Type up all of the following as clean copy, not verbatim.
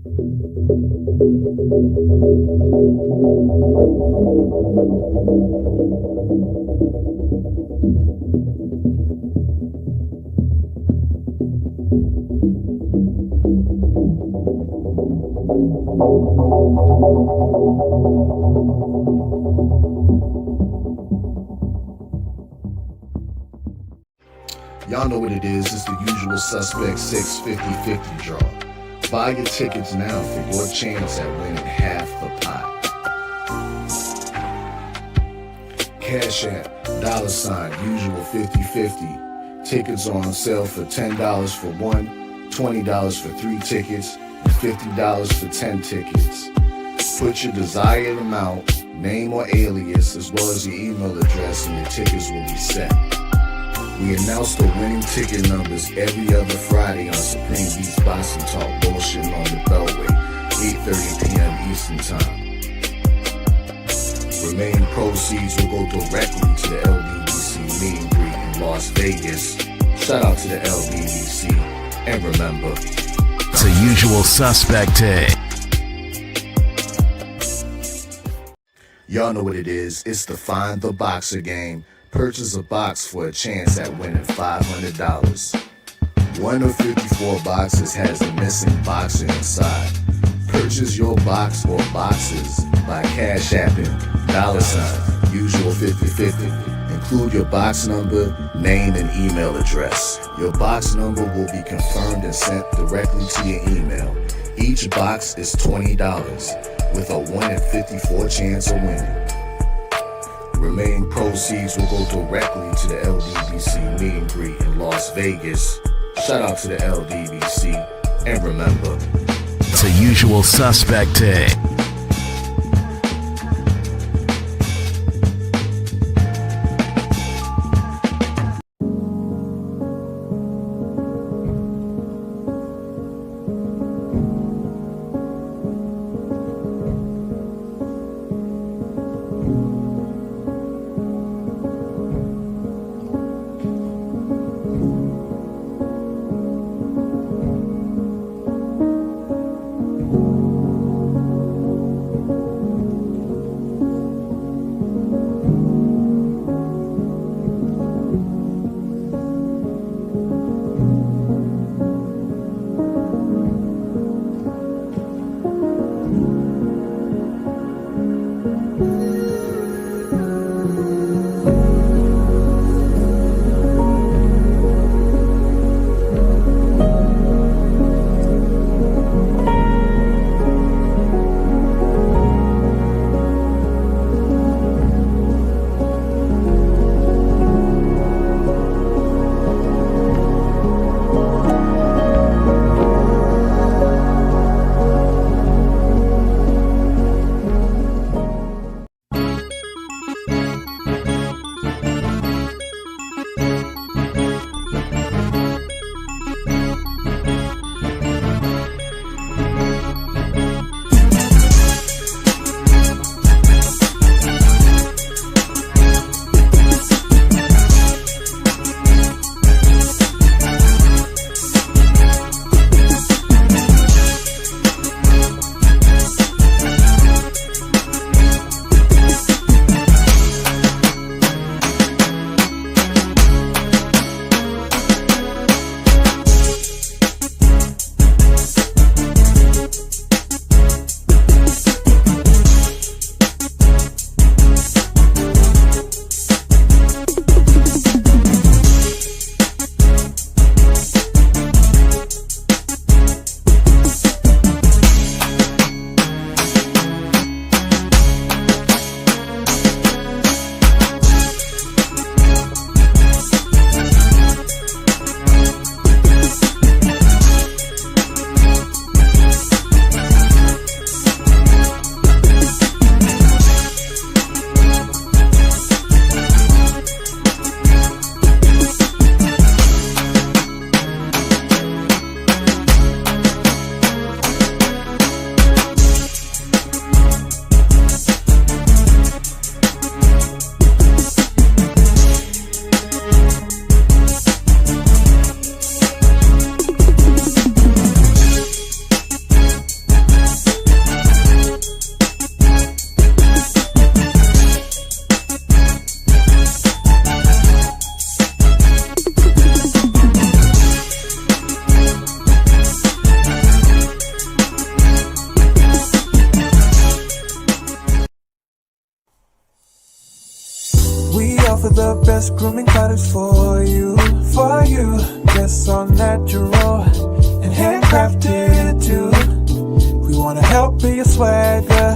Y'all know what it is. It's the usual suspect 650-50 draw. Buy your tickets now for your chance at winning half the pot. Cash App, $, usual 50-50. Tickets are on sale for $10 for one, $20 for 3 tickets, and $50 for 10 tickets. Put your desired amount, name or alias, as well as your email address, and your tickets will be set. We announce the winning ticket numbers every other Friday on Supreme Beats Boxing Talk Bullshit on the Beltway, 8:30 p.m. Eastern Time. Remaining proceeds will go directly to the LBBC meet and greet in Las Vegas. Shout out to the LBBC, and remember, it's a usual suspect day. Y'all know what it is. It's the Find the Boxer game. Purchase a box for a chance at winning $500. One of 54 boxes has a missing boxer inside. Purchase your box or boxes by Cash Apping, $, usual 50-50. Include your box number, name, and email address. Your box number will be confirmed and sent directly to your email. Each box is $20, with a 1 in 54 chance of winning. Remaining proceeds will go directly to the LBBC meet and greet in Las Vegas. Shout out to the LBBC, and remember, it's a usual suspect day. the best grooming products for you. Yes, all natural and handcrafted too. We wanna help be your swagger, your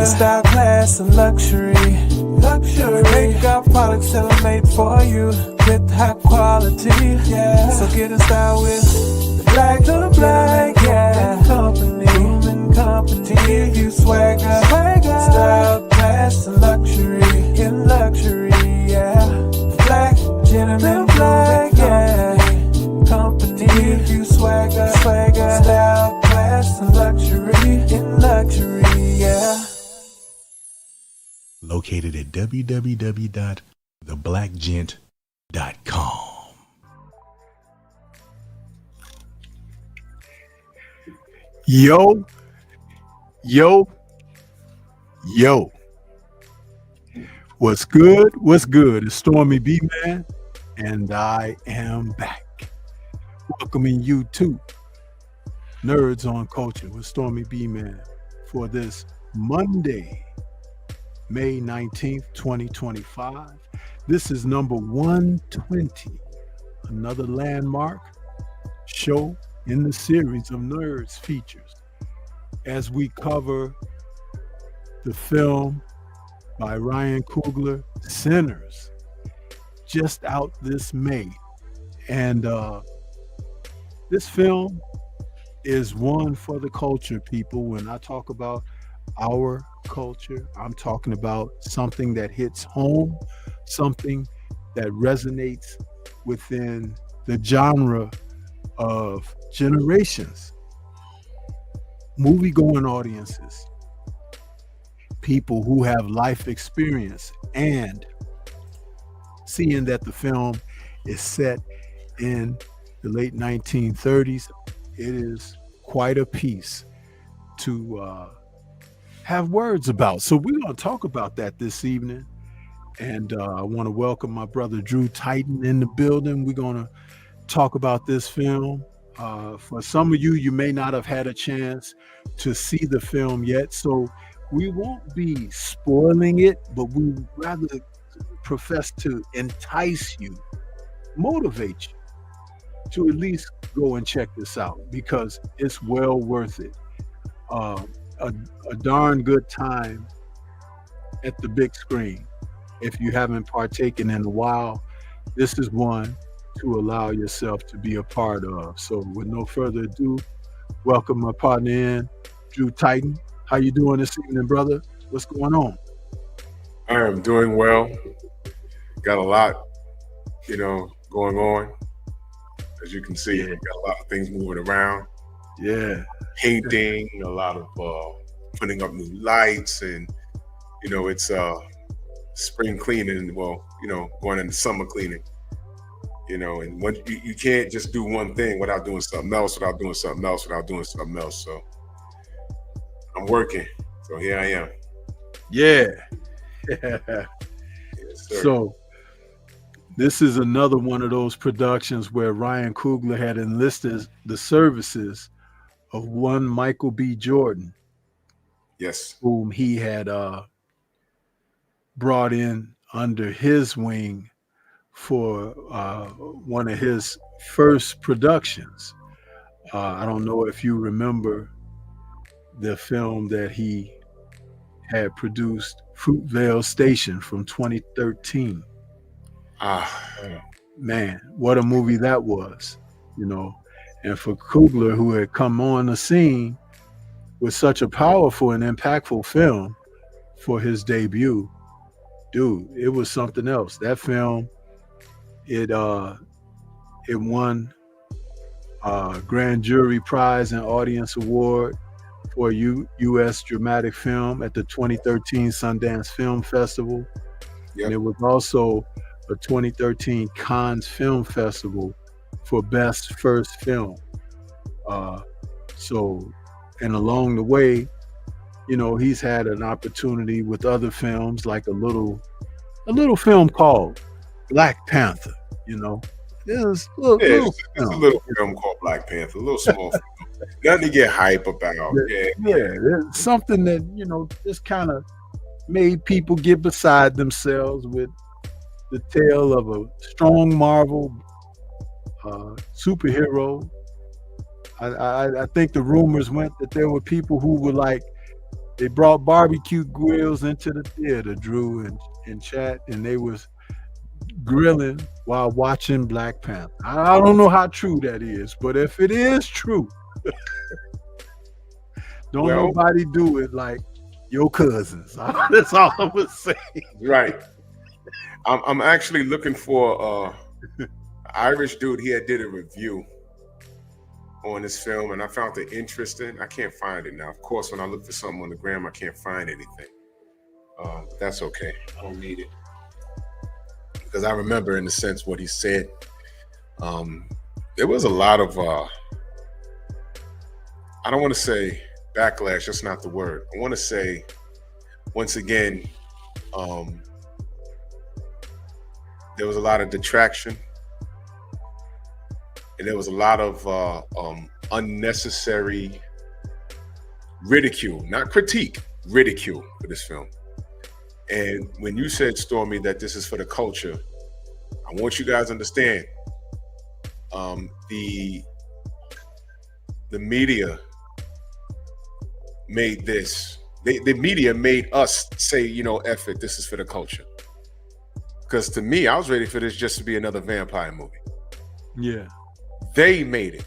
style, class, and luxury. We make our products tailor-made for you with high quality. Yeah, so get in style with the black, yeah. Grooming company, to give you swagger, style, class, and luxury. In luxury, yeah. Black gentleman, yeah. Company, give you swagger, style, class, and luxury. In luxury, yeah. Located at www.theblackgent.com. Yo. What's good? It's Stormybman, and I am back. Welcoming you to Nerds on Culture with Stormybman for this Monday, May 19th, 2025. This is number 120, another landmark show in the series of Nerds features as we cover the film by Ryan Coogler, Sinners, just out this May. And this film is one for the culture, people. When I talk about our culture, I'm talking about something that hits home, something that resonates within the genre of generations, movie-going audiences, people who have life experience, and seeing that the film is set in the late 1930s, it is quite a piece to have words about. So we're going to talk about that this evening. And I want to welcome my brother Drew Titan in the building. We're going to talk about this film. For some of you, you may not have had a chance to see the film yet, so we won't be spoiling it, but we rather profess to entice you, motivate you to at least go and check this out, because it's well worth it. A darn good time at the big screen. If you haven't partaken in a while, this is one to allow yourself to be a part of. So with no further ado, welcome my partner in, Drew Titan. How you doing this evening, brother? What's going on? I am doing well. Got a lot, going on. As you can see, got a lot of things moving around. Yeah. Painting, a lot of putting up new lights, and it's spring cleaning. Well, going into summer cleaning. And when you can't just do one thing without doing something else, So I'm working. So here I am. Yeah. Yes, sir. So this is another one of those productions where Ryan Coogler had enlisted the services of one Michael B. Jordan. Yes. Whom he had brought in under his wing for one of his first productions. I don't know if you remember the film that he had produced, Fruitvale Station, from 2013. Man, what a movie that was, And for Coogler, who had come on the scene with such a powerful and impactful film for his debut, dude, it was something else. That film, it won Grand Jury Prize and Audience Award for U.S. Dramatic Film at the 2013 Sundance Film Festival. Yep. And it was also a 2013 Cannes Film Festival for Best First Film. And along the way, he's had an opportunity with other films, like a little film called Black Panther. It's a little film called Black Panther, a little small film. Nothing to get hype about. It's something that just kind of made people get beside themselves with the tale of a strong Marvel superhero. I think the rumors went that there were people who were like, they brought barbecue grills into the theater, Drew and chat, and they was grilling while watching Black Panther. I don't know how true that is, but if it is true, don't nobody do it like your cousins. That's all I would say. Right. I'm actually looking for Irish dude. He did a review on this film, and I found it interesting. I can't find it now. Of course, when I look for something on the gram, I can't find anything. But that's okay. I don't need it. Because I remember, in a sense, what he said. There was a lot of, I don't want to say backlash. That's not the word. I want to say, once again, there was a lot of detraction. And there was a lot of unnecessary ridicule, not critique, ridicule for this film. And when you said, Stormy, that this is for the culture, I want you guys to understand, the media made this. The media made us say, you know, F it, this is for the culture. Because to me, I was ready for this just to be another vampire movie. Yeah. They made it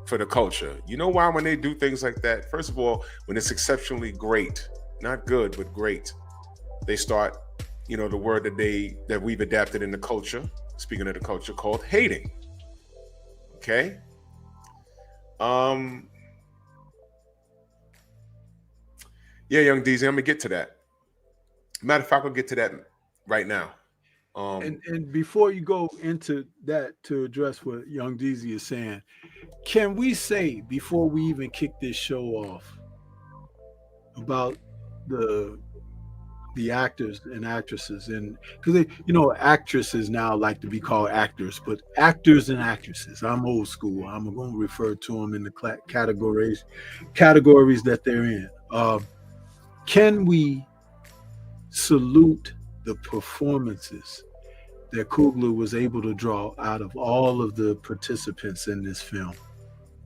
for the culture. You know why? When they do things like that, first of all, when it's exceptionally great, not good, but great, they start, you know, the word that we've adapted in the culture, speaking of the culture, called hating. Okay? Yeah, Young DZ, I'm gonna get to that. Matter of fact, I'll get to that right now. And before you go into that, to address what Young DZ is saying, can we say, before we even kick this show off, about the actors and actresses, and because you know, actresses now like to be called actors, but actors and actresses, I'm old school, I'm going to refer to them in the categories that they're in. Can we salute the performances that Coogler was able to draw out of all of the participants in this film?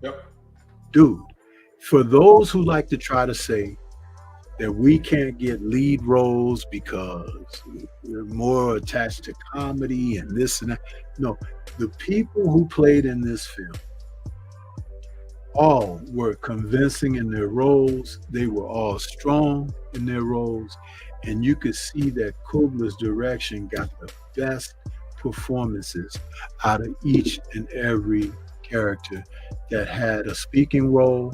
Yep. Dude, for those who like to try to say that we can't get lead roles because we're more attached to comedy and this and that, no, the people who played in this film all were convincing in their roles. They were all strong in their roles. And you could see that Coogler's direction got the best performances out of each and every character that had a speaking role.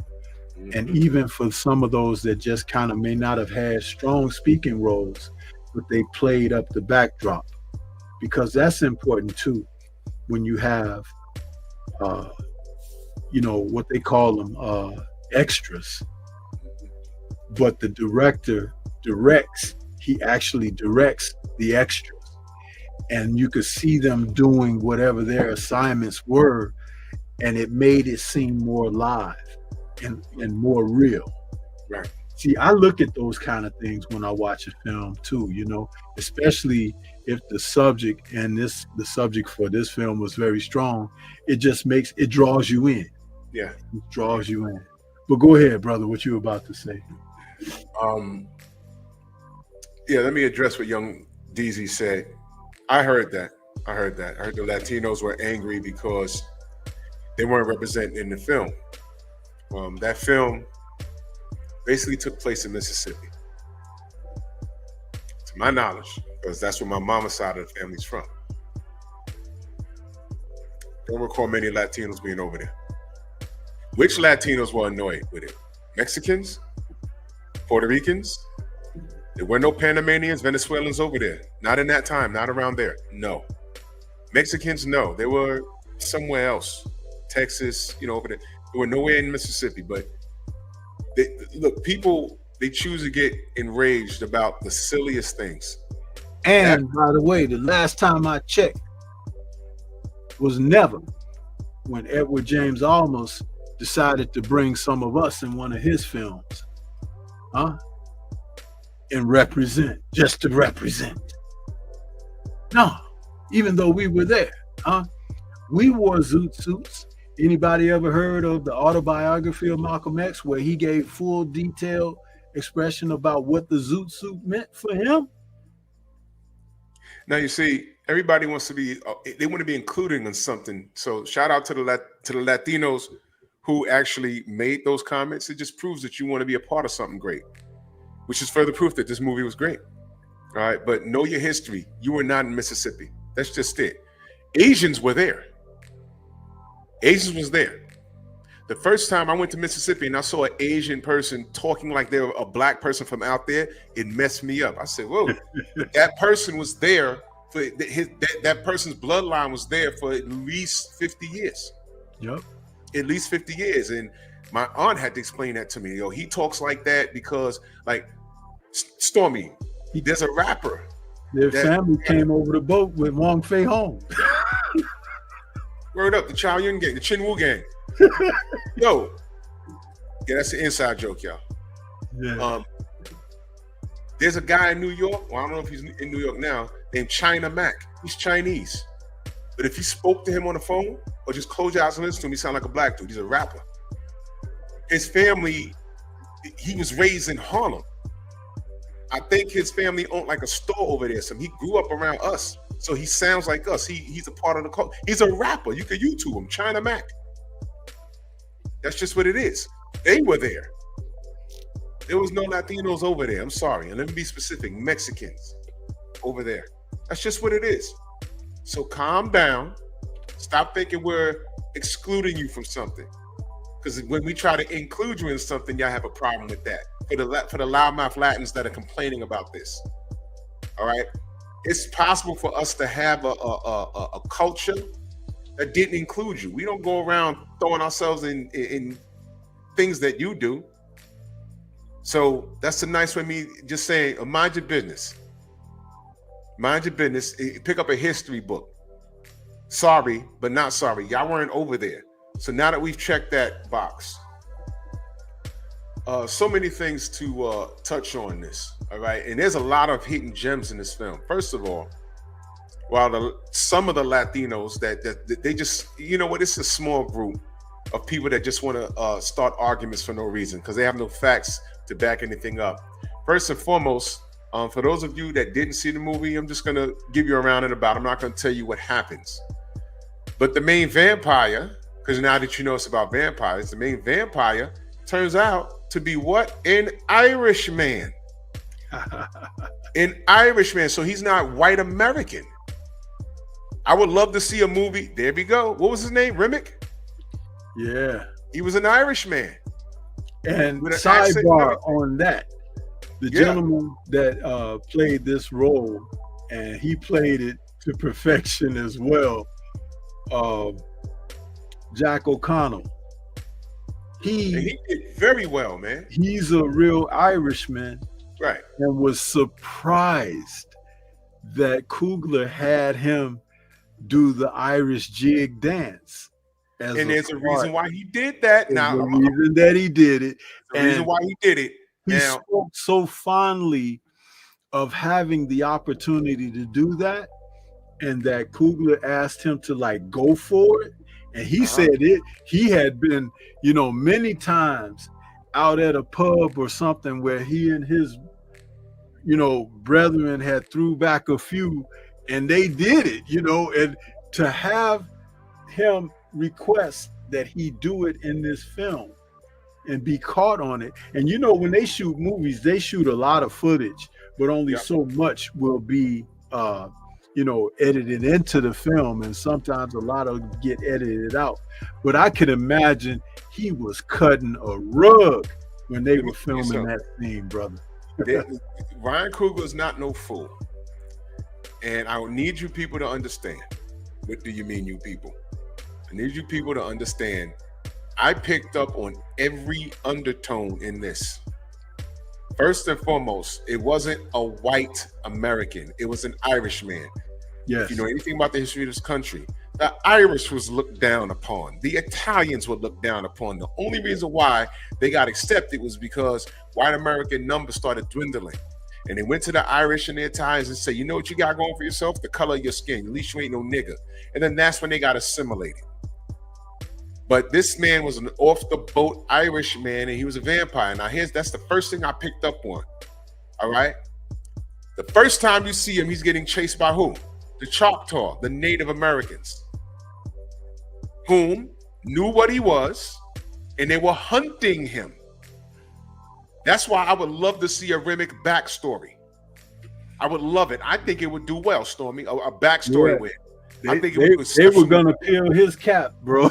And even for some of those that just kind of may not have had strong speaking roles, but they played up the backdrop, because that's important too. When you have, you know, what they call them, extras, but the director he actually directs the extras, and you could see them doing whatever their assignments were, and it made it seem more live and more real. Right. See, I look at those kind of things when I watch a film too, you know, especially if the subject the subject for this film was very strong. It just it draws you in. Yeah. It draws you in. But go ahead, brother, what you were about to say. Yeah, let me address what Young DZ said. I heard that. I heard the Latinos were angry because they weren't represented in the film. That film basically took place in Mississippi, to my knowledge, because that's where my mama's side of the family's from. Don't recall many Latinos being over there. Which Latinos were annoyed with it? Mexicans? Puerto Ricans? There were no Panamanians, Venezuelans over there. Not in that time, not around there. No. Mexicans, no. They were somewhere else. Texas, you know, over there. They were nowhere in Mississippi. But look, people, they choose to get enraged about the silliest things. And by the way, the last time I checked was never when Edward James Olmos decided to bring some of us in one of his films. And represent, just to represent. No, even though we were there. Huh? We wore zoot suits. Anybody ever heard of the autobiography of Malcolm X, where he gave full detailed expression about what the zoot suit meant for him? Now you see, everybody wants to be, they want to be included in something. So shout out to the Latinos who actually made those comments. It just proves that you want to be a part of something great, which is further proof that this movie was great. All right, but know your history. You were not in Mississippi. That's just it. Asians were there. Asians was there. The first time I went to Mississippi and I saw an Asian person talking like they were a black person from out there, it messed me up. I said, whoa, that person was there for that person's bloodline was there for at least 50 years. Yep. At least 50 years. And my aunt had to explain that to me. Yo, he talks like that because, like, Stormy, there's a rapper. Their family came over the boat with Wong Fei Hong. Word up, the Chow Yun gang, the Chin Wu gang. Yo, yeah, that's an inside joke, y'all. Yeah. There's a guy in New York, well, I don't know if he's in New York now, named China Mac. He's Chinese. But if you spoke to him on the phone or just close your eyes and listen to him, he sound like a black dude. He's a rapper. His family, he was raised in Harlem. I think his family owned like a store over there. So he grew up around us. So he sounds like us. He's a part of the culture. He's a rapper. You can YouTube him, China Mac. That's just what it is. They were there. There was no Latinos over there. I'm sorry. And let me be specific, Mexicans over there. That's just what it is. So calm down. Stop thinking we're excluding you from something. Because when we try to include you in something, y'all have a problem with that. For the loudmouth Latins that are complaining about this. All right? It's possible for us to have a culture that didn't include you. We don't go around throwing ourselves in things that you do. So that's a nice way of me just saying, mind your business. Mind your business. Pick up a history book. Sorry, but not sorry. Y'all weren't over there. So now that we've checked that box, so many things to touch on this, all right? And there's a lot of hidden gems in this film. First of all, while some of the Latinos that they just, you know what, it's a small group of people that just want to start arguments for no reason because they have no facts to back anything up. First and foremost, for those of you that didn't see the movie, I'm just going to give you a round and about. I'm not going to tell you what happens. But the main vampire, because now that you know it's about vampires, the main vampire turns out to be what? An Irishman. An Irishman. So he's not white American. I would love to see a movie. There we go. What was his name? Remick? Yeah. He was an Irishman. And sidebar on that, the gentleman that played this role, and he played it to perfection as well, Jack O'Connell. He did very well, man. He's a real Irishman. Right. And was surprised that Coogler had him do the Irish jig dance. And there's a reason why he did that. Now, the reason that he did it. The reason why he did it. He spoke so fondly of having the opportunity to do that, and that Coogler asked him to like go for it. And he said it. He had been, you know, many times out at a pub or something where he and his, you know, brethren had threw back a few, and they did it, you know, and to have him request that he do it in this film and be caught on it. And you know, when they shoot movies, they shoot a lot of footage, but only so much will be you know, edited into the film, and sometimes a lot of get edited out. But I could imagine he was cutting a rug when they were filming that scene, brother. Ryan Coogler is not no fool. And I need you people to understand. What do you mean, you people? I need you people to understand. I picked up on every undertone in this. First and foremost, it wasn't a white American. It was an Irishman. Yes. If you know anything about the history of this country, the Irish was looked down upon. The Italians were looked down upon. The only reason why they got accepted was because white American numbers started dwindling. And they went to the Irish and the Italians and said, you know what you got going for yourself? The color of your skin. At least you ain't no nigga. And then that's when they got assimilated. But this man was an off-the-boat Irish man, and he was a vampire. Now, that's the first thing I picked up on, all right? The first time you see him, he's getting chased by who? The Choctaw, the Native Americans, whom knew what he was, and they were hunting him. That's why I would love to see a Remick backstory. I would love it. I think it would do well, Stormy, a backstory with. I think they were gonna peel his cap, bro.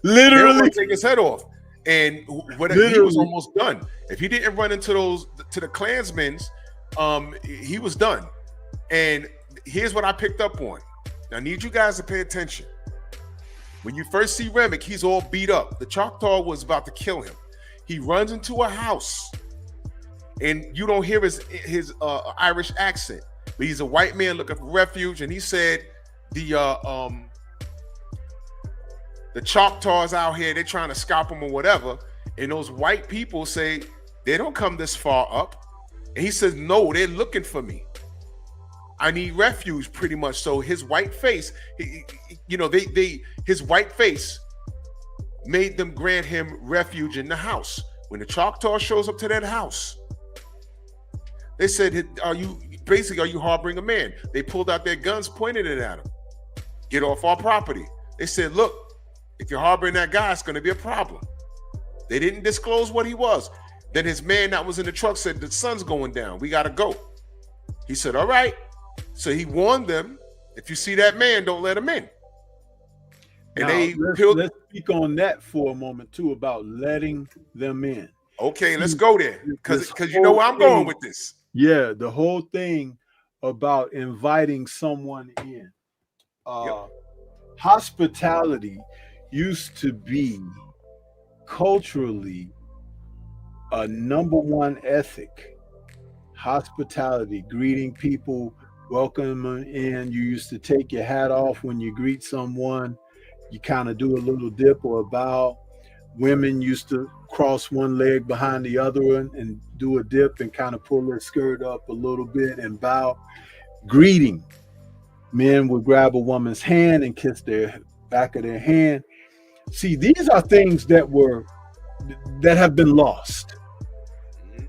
Literally take his head off. And he was almost done. If he didn't run into the Klansmen, he was done. And here's what I picked up on. Now, I need you guys to pay attention. When you first see Remick, he's all beat up. The Choctaw was about to kill him. He runs into a house, and you don't hear his Irish accent, but he's a white man looking for refuge. And he said, the Choctaws out here, they're trying to scalp him or whatever. And those white people say, they don't come this far up. And he says, no, they're looking for me. I need refuge, pretty much. So his white face, his white face made them grant him refuge in the house. When the Choctaw shows up to that house, they said, are you harboring a man? They pulled out their guns, pointed it at him. Get off our property. They said, look, if you're harboring that guy, it's going to be a problem. They didn't disclose what he was. Then his man that was in the truck said, the sun's going down. We got to go. He said, all right. So he warned them, if you see that man, don't let him in. And now, let's speak on that for a moment too, about letting them in. Okay, let's go there, because you know where I'm going with this. Yeah, the whole thing about inviting someone in. Hospitality used to be culturally a #1 ethic. Hospitality, greeting people, welcome them in. You used to take your hat off when you greet someone. You kind of do a little dip or a bow. Women used to cross one leg behind the other one and do a dip and kind of pull their skirt up a little bit and bow. Greeting. Men would grab a woman's hand and kiss their back of their hand. See, these are things that have been lost.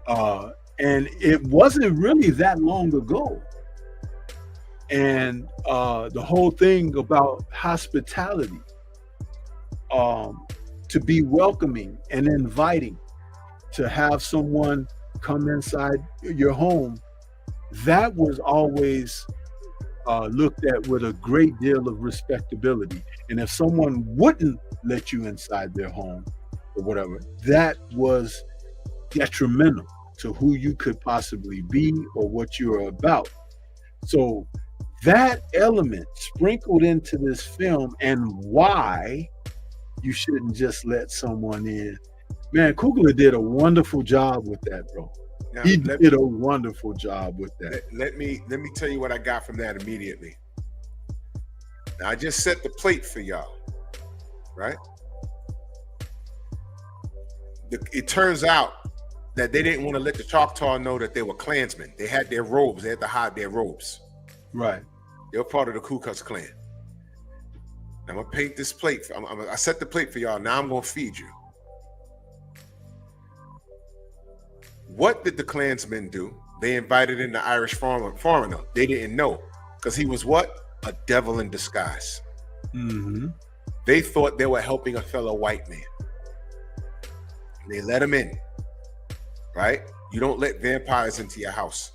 And it wasn't really that long ago. And the whole thing about hospitality, to be welcoming and inviting, to have someone come inside your home, that was always looked at with a great deal of respectability. And if someone wouldn't let you inside their home or whatever, that was detrimental to who you could possibly be or what you're about. So that element sprinkled into this film, and why you shouldn't just let someone in. Man, Coogler did a wonderful job with that, bro. Now, he did a wonderful job with that. Let me tell you what I got from that immediately. Now, I just set the plate for y'all, right? It turns out that they didn't want to let the Choctaw know that they were Klansmen. They had their robes. They had to hide their robes. Right. They were part of the Ku Klux Klan. I'm gonna paint this plate. I set the plate for y'all. Now I'm gonna feed you. What did the Klansmen do? They invited in the Irish foreigner. They didn't know, because he was what? A devil in disguise. Mm-hmm. They thought they were helping a fellow white man. And they let him in, right? You don't let vampires into your house.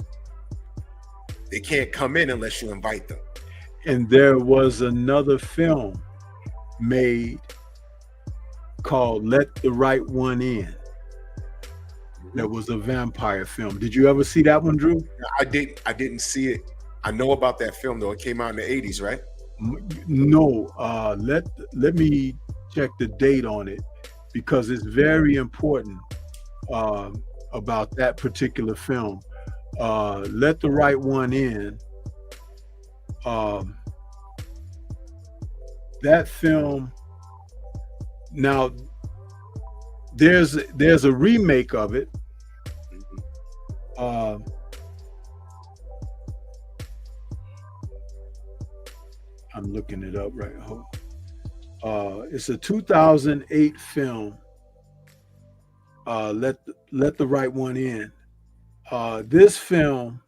They can't come in unless you invite them. And there was another film made called Let the Right One In. That was a vampire film. Did you ever see that one, Drew? I didn't see it. I know about that film though. It came out in the 80s, right? No. Let me check the date on it, because it's very important about that particular film. Let the Right One In. That film. Now, there's a remake of it. I'm looking it up right. It's a 2008 film. Let the Right One In. This film.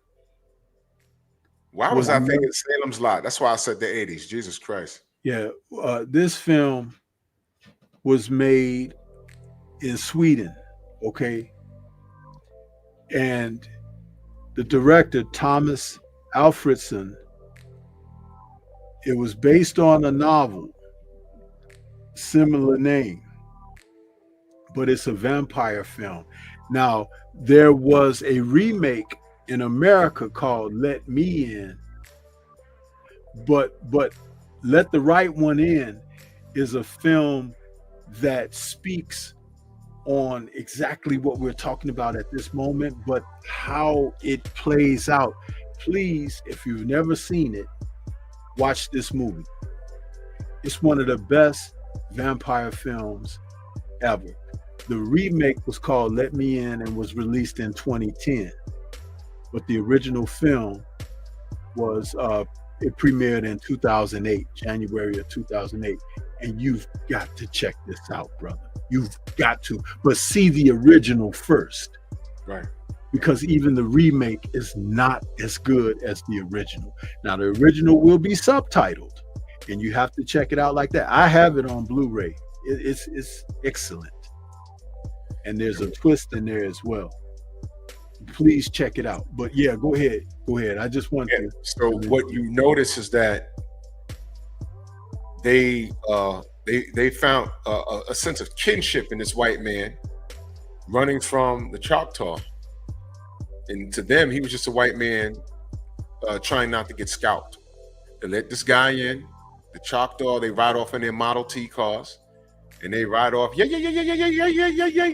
Why was I thinking Salem's Lot? That's why I said the 80s. Jesus Christ. Yeah, this film was made in Sweden, okay? And the director, Thomas Alfredson, it was based on a novel, similar name, but it's a vampire film. Now, there was a remake in America called Let Me In, but Let the Right One In is a film that speaks on exactly what we're talking about at this moment, but how it plays out. Please, if you've never seen it, watch this movie. It's one of the best vampire films ever. The remake was called Let Me In and was released in 2010. But the original film was, it premiered in 2008, January of 2008. And you've got to check this out, brother. You've got to. But see the original first. Right. Because even the remake is not as good as the original. Now, the original will be subtitled, and you have to check it out like that. I have it on Blu-ray. It's excellent. And there's a twist in there as well. Please check it out. But yeah, go ahead. I just want to. So what you notice is that they found a sense of kinship in this white man running from the Choctaw. And to them, he was just a white man trying not to get scalped. They let this guy in, the Choctaw, they ride off in their Model T cars, and they ride off, yeah.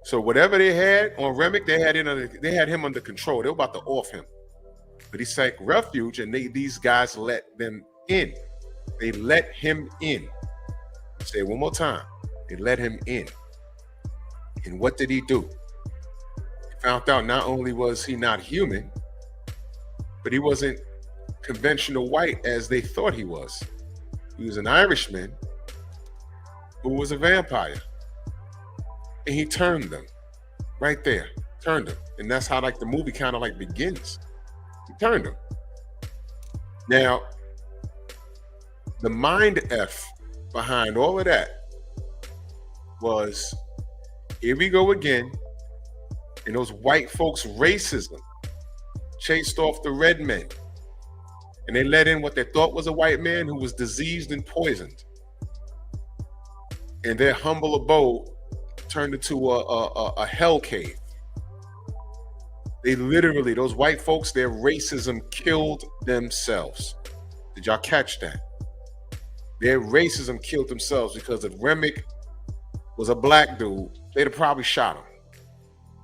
So whatever they had on Remick, they had him under control. They were about to off him. But he sank refuge, and these guys let them in. They let him in. Say it one more time. They let him in. And what did he do? Found out not only was he not human, but he wasn't conventional white as they thought he was. He was an Irishman who was a vampire. And he turned them right there, turned them. And that's how like the movie kind of like begins. He turned them. Now, the mind F behind all of that was, here we go again. And those white folks' racism chased off the red men. And they let in what they thought was a white man who was diseased and poisoned. And their humble abode turned into a hell cave. They literally, those white folks, their racism killed themselves. Did y'all catch that? Their racism killed themselves, because if Remick was a black dude, they'd have probably shot him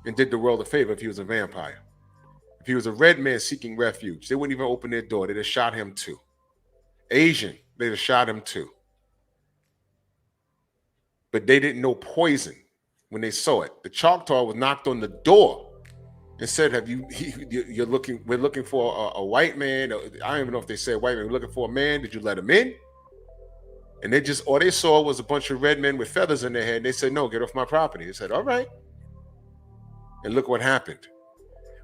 and did the world a favor if he was a vampire. If he was a red man seeking refuge, they wouldn't even open their door. They'd have shot him too. Asian, they'd have shot him too. But they didn't know poison when they saw it. The Choctaw was knocked on the door and said, we're looking for a white man. I don't even know if they said white man. We're looking for a man. Did you let him in? And all they saw was a bunch of red men with feathers in their head. And they said, no, get off my property. They said, all right. And look what happened.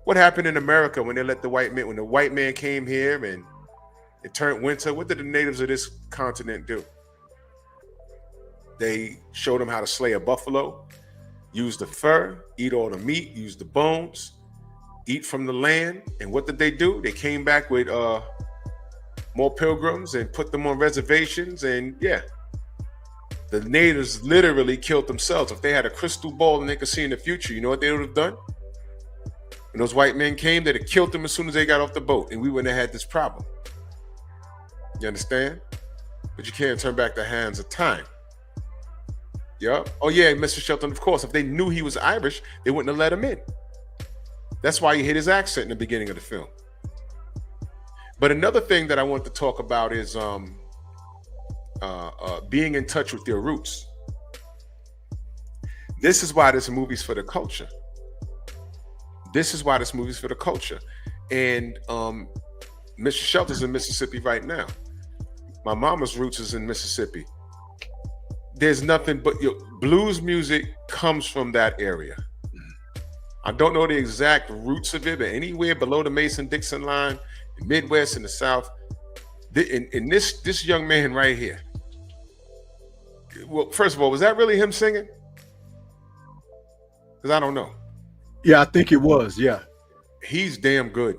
What happened in America when they let when the white man came here and it turned winter? What did the natives of this continent do? They showed them how to slay a buffalo, use the fur, eat all the meat, use the bones, eat from the land. And what did they do? They came back with more pilgrims and put them on reservations. And yeah, the natives literally killed themselves. If they had a crystal ball and they could see in the future, you know what they would have done? When those white men came, they'd have killed them as soon as they got off the boat, and we wouldn't have had this problem. You understand? But you can't turn back the hands of time. Yeah. Oh yeah, Mr. Shelton, of course. If they knew he was Irish, they wouldn't have let him in. That's why he hid his accent in the beginning of the film. But another thing that I want to talk about is being in touch with your roots. This is why this movie's for the culture. This is why this movie's for the culture. And Mr. Shelton's in Mississippi right now. My mama's roots is in Mississippi. There's nothing but blues music comes from that area. I don't know the exact roots of it, but anywhere below the Mason-Dixon line, the Midwest and the South, in this young man right here. Well, first of all, was that really him singing? Because I don't know. Yeah, I think it was. Yeah. He's damn good.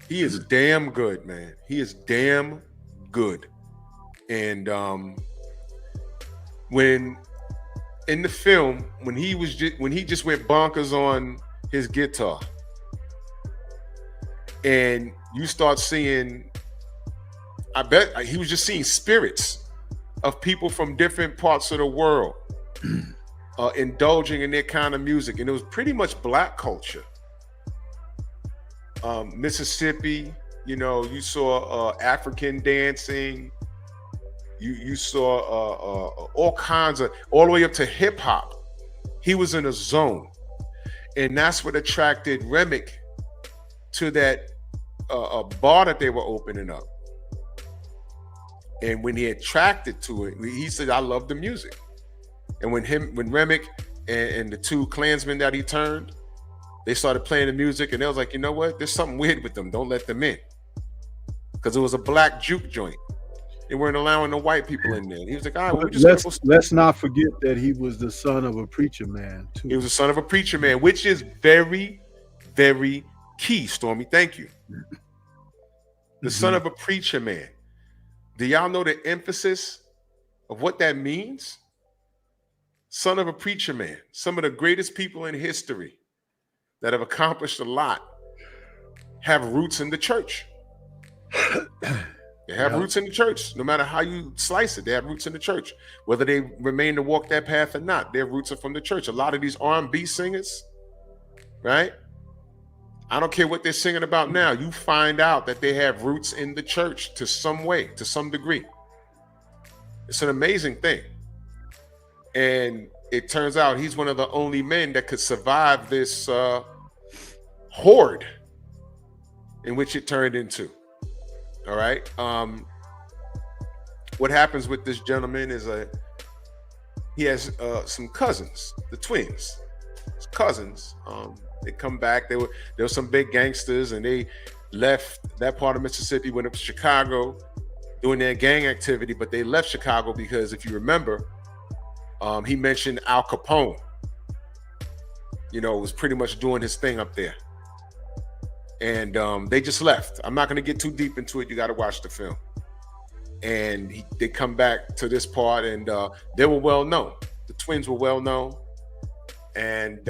He is damn good, man. He is damn good. And when in the film, when he just went bonkers on his guitar, and you start seeing, I bet he was just seeing spirits of people from different parts of the world indulging in their kind of music, and it was pretty much black culture. Mississippi, you know, you saw African dancing. You saw all kinds of, all the way up to hip hop. He was in a zone, and that's what attracted Remick to that bar that they were opening up. And when he attracted to it, he said, "I love the music." And when Remick and the two Klansmen that he turned, they started playing the music, and they was like, you know what? There's something weird with them. Don't let them in, because it was a black juke joint. They weren't allowing the white people in there. He was like, all right, let's not forget that he was the son of a preacher man, too. He was the son of a preacher man, which is very, very key, Stormy. Thank you. The son of a preacher man. Do y'all know the emphasis of what that means? Son of a preacher man. Some of the greatest people in history that have accomplished a lot have roots in the church. They have roots in the church. No matter how you slice it, they have roots in the church. Whether they remain to walk that path or not, their roots are from the church. A lot of these R&B singers, right? I don't care what they're singing about now. You find out that they have roots in the church to some way, to some degree. It's an amazing thing. And it turns out he's one of the only men that could survive this horde in which it turned into. All right. What happens with this gentleman is he has some cousins, the twins. His cousins. They come back. There were some big gangsters, and they left that part of Mississippi, went up to Chicago, doing their gang activity. But they left Chicago because, if you remember, he mentioned Al Capone. You know, was pretty much doing his thing up there. And they just left. I'm not going to get too deep into it. You got to watch the film. And they come back to this part, and they were well known. The twins were well known. And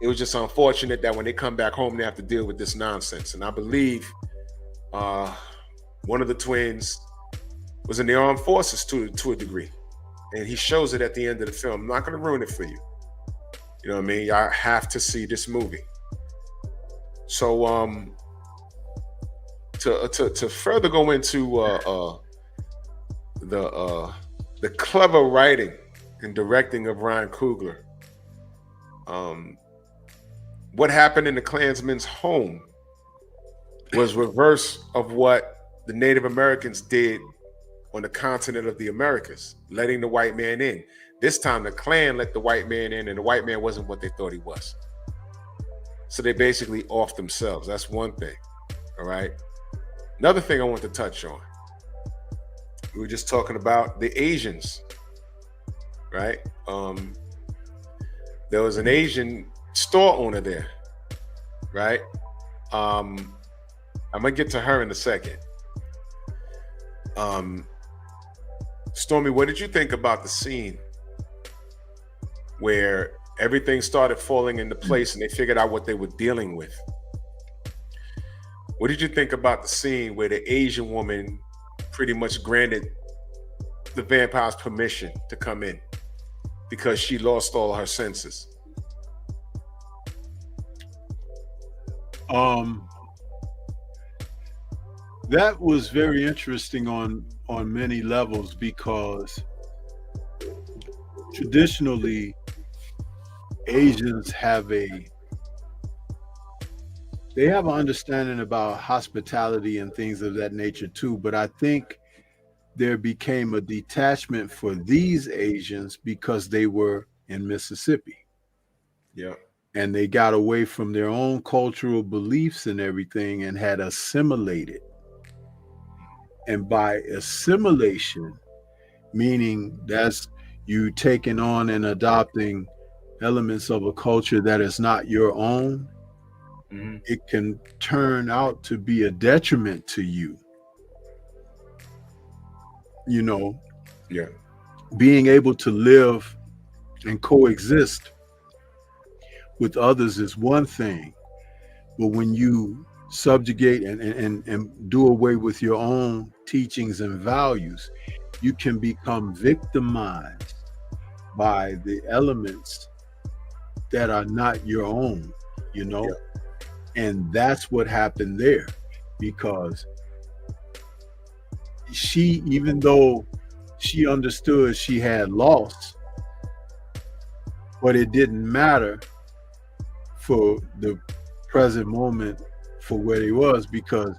it was just unfortunate that when they come back home, they have to deal with this nonsense. And I believe one of the twins was in the armed forces to a degree. And he shows it at the end of the film. I'm not going to ruin it for you. You know what I mean? Y'all have to see this movie. So to further go into the clever writing and directing of Ryan Coogler, what happened in the Klansman's home was reverse of what the Native Americans did on the continent of the Americas, letting the white man in. This time the Klan let the white man in, and the white man wasn't what they thought he was. So they basically off themselves. That's one thing. All right. Another thing I want to touch on. We were just talking about the Asians, right? There was an Asian store owner there, right? I'm gonna get to her in a second. Stormy, what did you think about the scene where everything started falling into place and they figured out what they were dealing with? What did you think about the scene where the Asian woman pretty much granted the vampires permission to come in because she lost all her senses? That was very interesting on many levels, because traditionally Asians have a they have an understanding about hospitality and things of that nature too. But I think there became a detachment for these Asians because they were in Mississippi. Yeah. And they got away from their own cultural beliefs and everything and had assimilated. And by assimilation, meaning that's you taking on and adopting elements of a culture that is not your own, it can turn out to be a detriment to you. You know, Yeah. being able to live and coexist with others is one thing, but when you subjugate and do away with your own teachings and values, you can become victimized by the elements that are not your own, you know. Yeah. And that's what happened there, because she, even though she understood she had lost, but it didn't matter for the present moment for where he was, because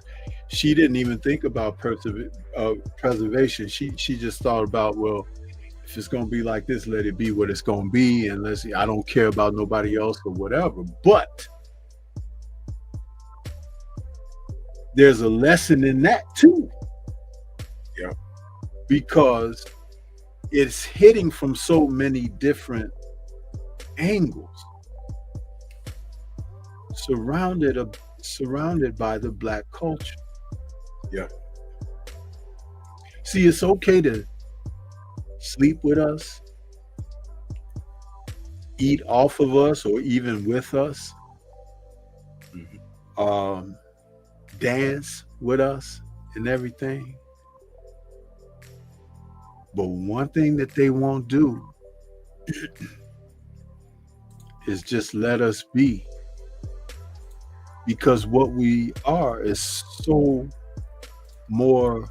she didn't even think about preservation. She just thought about, well, if it's going to be like this, let it be what it's going to be, and let's see, I don't care about nobody else or whatever. But there's a lesson in that too. Yeah. Because it's hitting from so many different angles. Surrounded by the Black culture. Yeah. See, it's okay to sleep with us, eat off of us, or even with us, dance with us and everything. But one thing that they won't do is just let us be. Because what we are is so more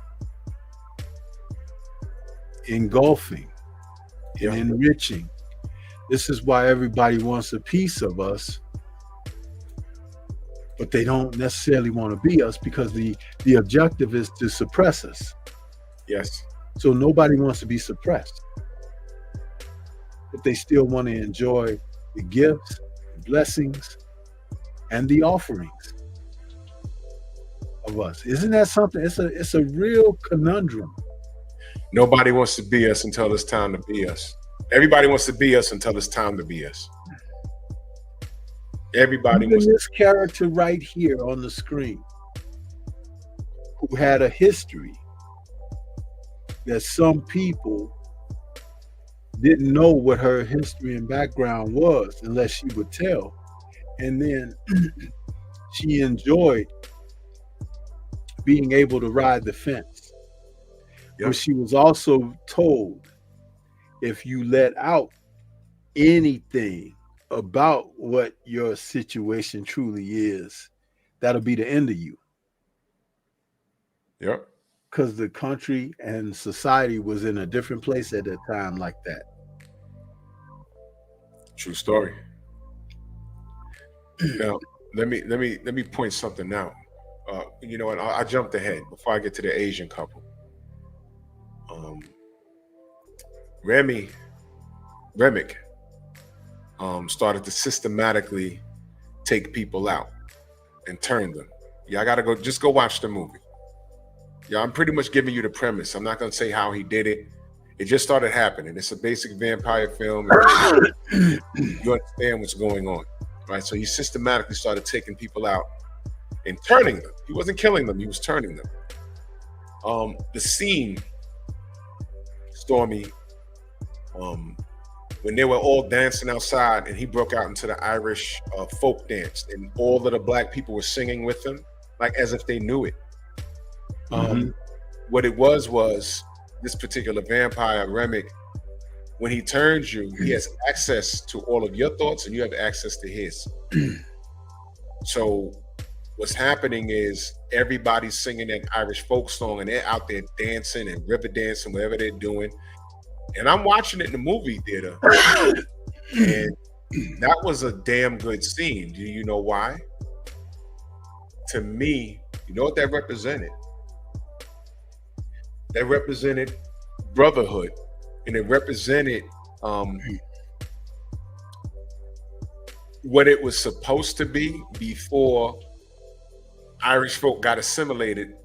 engulfing and enriching. This is why everybody wants a piece of us, but they don't necessarily want to be us, because the objective is to suppress us. Yes. So nobody wants to be suppressed, but they still want to enjoy the gifts, the blessings, and the offerings of us. Isn't that something? It's a real conundrum. Nobody wants to be us until it's time to be us. Everybody wants to be us until it's time to be us. Everybody Even wants this character right here on the screen, who had a history that some people didn't know what her history and background was unless she would tell. And then she enjoyed being able to ride the fence. Yep. But she was also told, if you let out anything about what your situation truly is, that'll be the end of you. Yep. Because the country and society was in a different place at that time like that. True story. Now, let me point something out. You know, and I jumped ahead before I get to the Asian couple. Remick started to systematically take people out and turn them. Yeah, I gotta go watch the movie. Yeah, I'm pretty much giving you the premise. I'm not gonna say how he did it. It just started happening. It's a basic vampire film. You understand what's going on, right? So he systematically started taking people out and turning them. He wasn't killing them, he was turning them. The scene, Stormy, when they were all dancing outside and he broke out into the Irish folk dance and all of the Black people were singing with him, like as if they knew it. What it was this particular vampire, Remick, when he turns you, he has access to all of your thoughts and you have access to his. So what's happening is everybody's singing that Irish folk song and they're out there dancing and river dancing, whatever they're doing. And I'm watching it in the movie theater. And that was a damn good scene. Do you know why? to me, you know what that represented? That represented brotherhood, and it represented what it was supposed to be before Irish folk got assimilated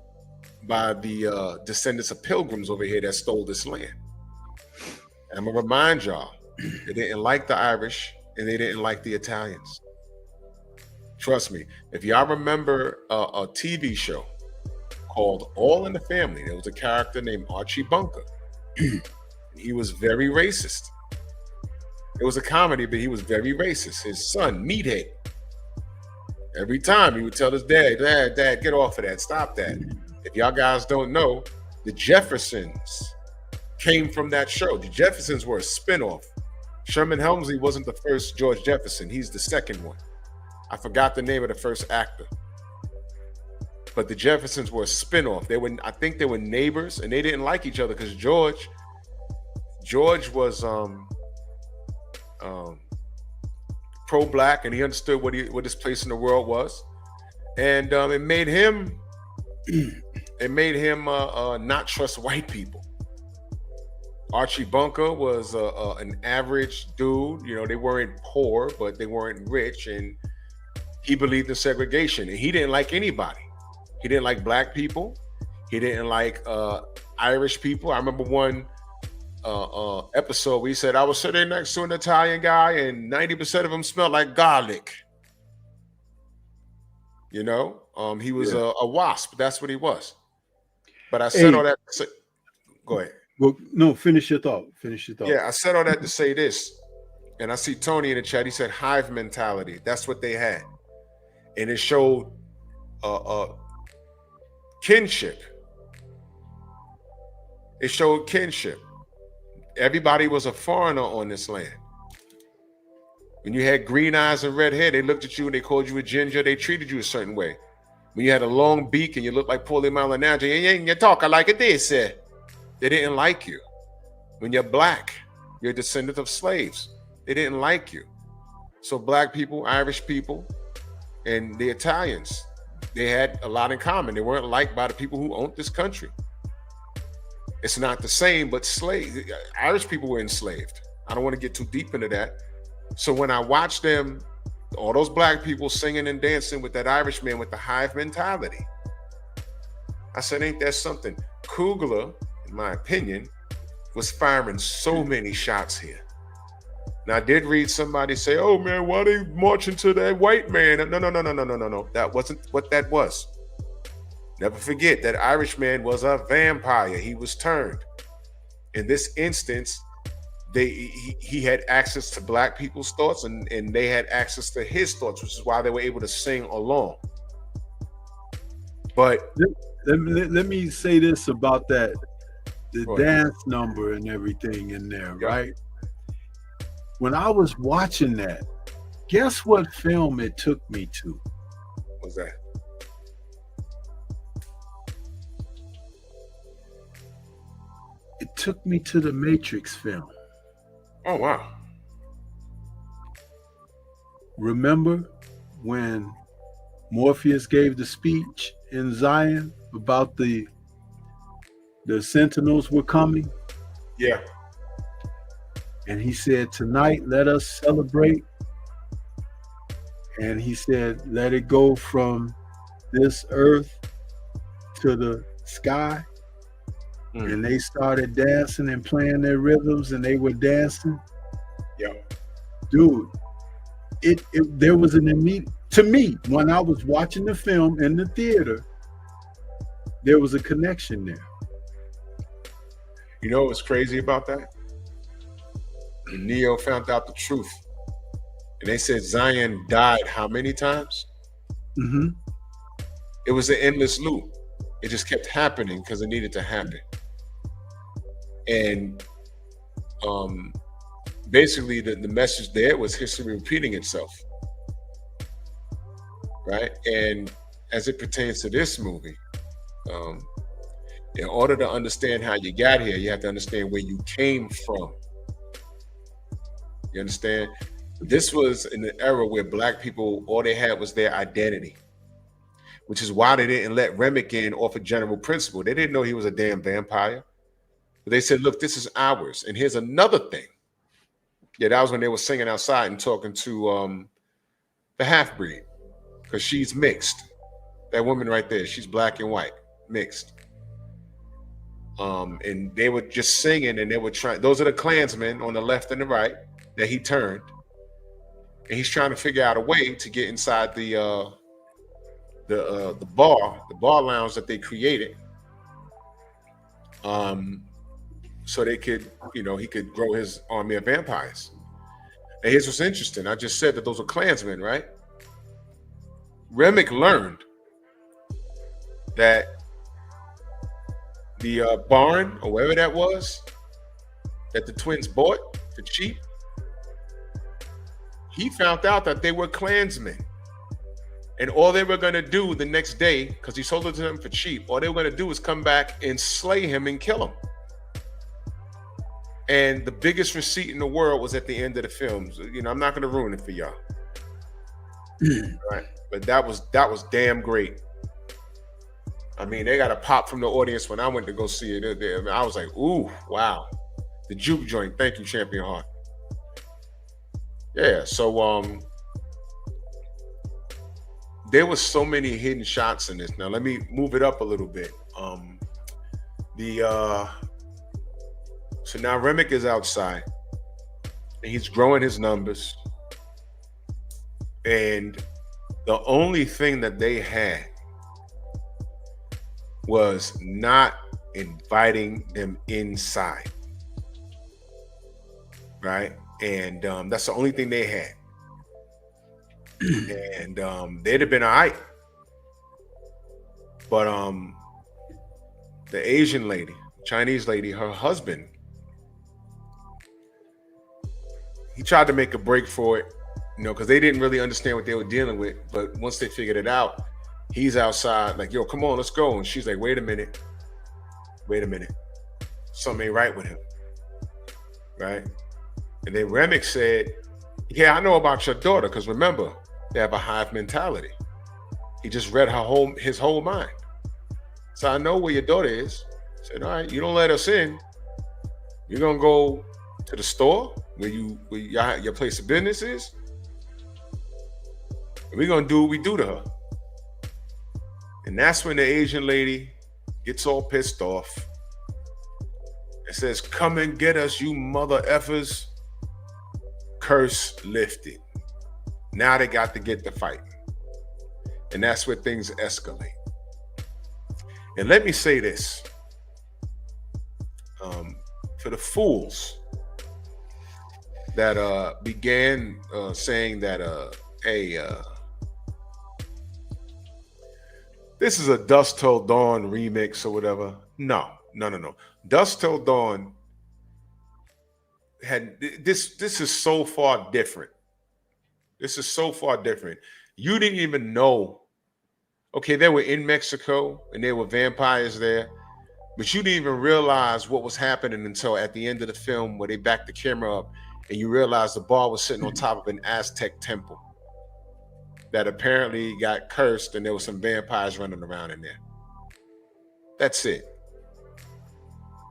by the descendants of pilgrims over here that stole this land. And I'm gonna remind y'all, they didn't like the Irish and they didn't like the Italians. Trust me, if y'all remember a TV show called All in the Family, there was a character named Archie Bunker. He was very racist. It was a comedy, but he was very racist. His son, Meathead, every time he would tell his dad, Dad, get off of that, stop that. If y'all guys don't know, the Jeffersons came from that show. The Jeffersons were a spinoff. Sherman Hemsley wasn't the first George Jefferson. He's the second one. I forgot the name of the first actor. But the Jeffersons were a spinoff. I think they were neighbors, and they didn't like each other because George was pro-black, and he understood what his place in the world was, and it made him not trust white people. Archie Bunker was an average dude. You know, they weren't poor, but they weren't rich, and he believed in segregation, and he didn't like anybody. He didn't like black people. He didn't like Irish people. I remember one episode where he said, I was sitting next to an Italian guy and 90% of them smelled like garlic. You know, he was a wasp. That's what he was. But I said all that to say, go ahead. Well, no, finish your thought. Yeah, I said all that to say this. And I see Tony in the chat. He said hive mentality. That's what they had. And it showed kinship. It showed kinship. Everybody was a foreigner on this land. When you had green eyes and red hair, they looked at you and they called you a ginger. They treated you a certain way. When you had a long beak and you looked like Paulie Malignaggi, and you talk like it did, said they didn't like you. When you're black, you're a descendant of slaves. They didn't like you. So black people, Irish people, and the Italians, they had a lot in common. They weren't liked by the people who owned this country. It's not the same, but Irish people were enslaved. I don't want to get too deep into that. So when I watched them, all those black people singing and dancing with that Irish man with the hive mentality, I said, ain't that something? Coogler, in my opinion, was firing so many shots here. Now, I did read somebody say, oh man, why they marching to that white man? No. That wasn't what that was. Never forget that Irishman was a vampire. He was turned. In this instance, he had access to black people's thoughts, and they had access to his thoughts, which is why they were able to sing along. But let me say this about the dance number and everything in there, right? When I was watching that, guess what film it took me to? What was that? It took me to the Matrix film. Oh, wow. Remember when Morpheus gave the speech in Zion about the Sentinels were coming? Yeah. And he said, tonight, let us celebrate. And he said, let it go from this earth to the sky. And they started dancing and playing their rhythms, and they were dancing. Yeah. Dude, there was an immediate, to me, when I was watching the film in the theater, there was a connection there. You know what's crazy about that? Neo found out the truth. And they said Zion died how many times? Mm-hmm. It was an endless loop. It just kept happening because it needed to happen. And basically the message there was history repeating itself. Right? And as it pertains to this movie, in order to understand how you got here, you have to understand where you came from. You understand? This was in an era where black people, all they had was their identity. which is why they didn't let Remick in off a general principle. They didn't know he was a damn vampire. But they said, look, this is ours. And here's another thing. Yeah, that was when they were singing outside and talking to the half-breed, because she's mixed. That woman right there, she's black and white, mixed. And they were just singing, and they were trying. Those are the Klansmen on the left and the right that he turned, and he's trying to figure out a way to get inside the bar lounge that they created, so they could, he could grow his army of vampires. And here's what's interesting. I just said that those are Klansmen, right? Remick learned that the barn or wherever that was that the twins bought for cheap, he found out that they were Klansmen. And all they were going to do the next day, because he sold it to them for cheap, all they were going to do was come back and slay him and kill him. And the biggest receipt in the world was at the end of the film. So, I'm not going to ruin it for y'all. Right? But that was damn great. I mean, they got a pop from the audience when I went to go see it. I was like, ooh, wow. The juke joint. Thank you, Champion Heart. Yeah, so there was so many hidden shots in this. Now let me move it up a little bit. So now Remick is outside and he's growing his numbers. And the only thing that they had was not inviting them inside. Right? And that's the only thing they had. And they'd have been all right. But the Asian lady, Chinese lady, her husband, he tried to make a break for it, because they didn't really understand what they were dealing with. But once they figured it out, he's outside like, yo, come on, let's go. And she's like, wait a minute. Something ain't right with him. Right? And then Remick said, yeah, I know about your daughter, because remember, they have a hive mentality. He just read his whole mind. So I know where your daughter is. I said, all right, you don't let us in. You're going to go to the store where your place of business is. And we're going to do what we do to her. And that's when the Asian lady gets all pissed off and says, come and get us, you mother effers. Curse lifted. Now they got to get the fight. And that's where things escalate. And let me say this. For the fools that began saying that, hey, this is a Dusk Till Dawn remix or whatever. No. Dusk Till Dawn had this is so far different. This is so far different. You didn't even know. Okay, they were in Mexico and there were vampires there, but you didn't even realize what was happening until at the end of the film where they backed the camera up and you realize the bar was sitting on top of an Aztec temple that apparently got cursed and there were some vampires running around in there. That's it.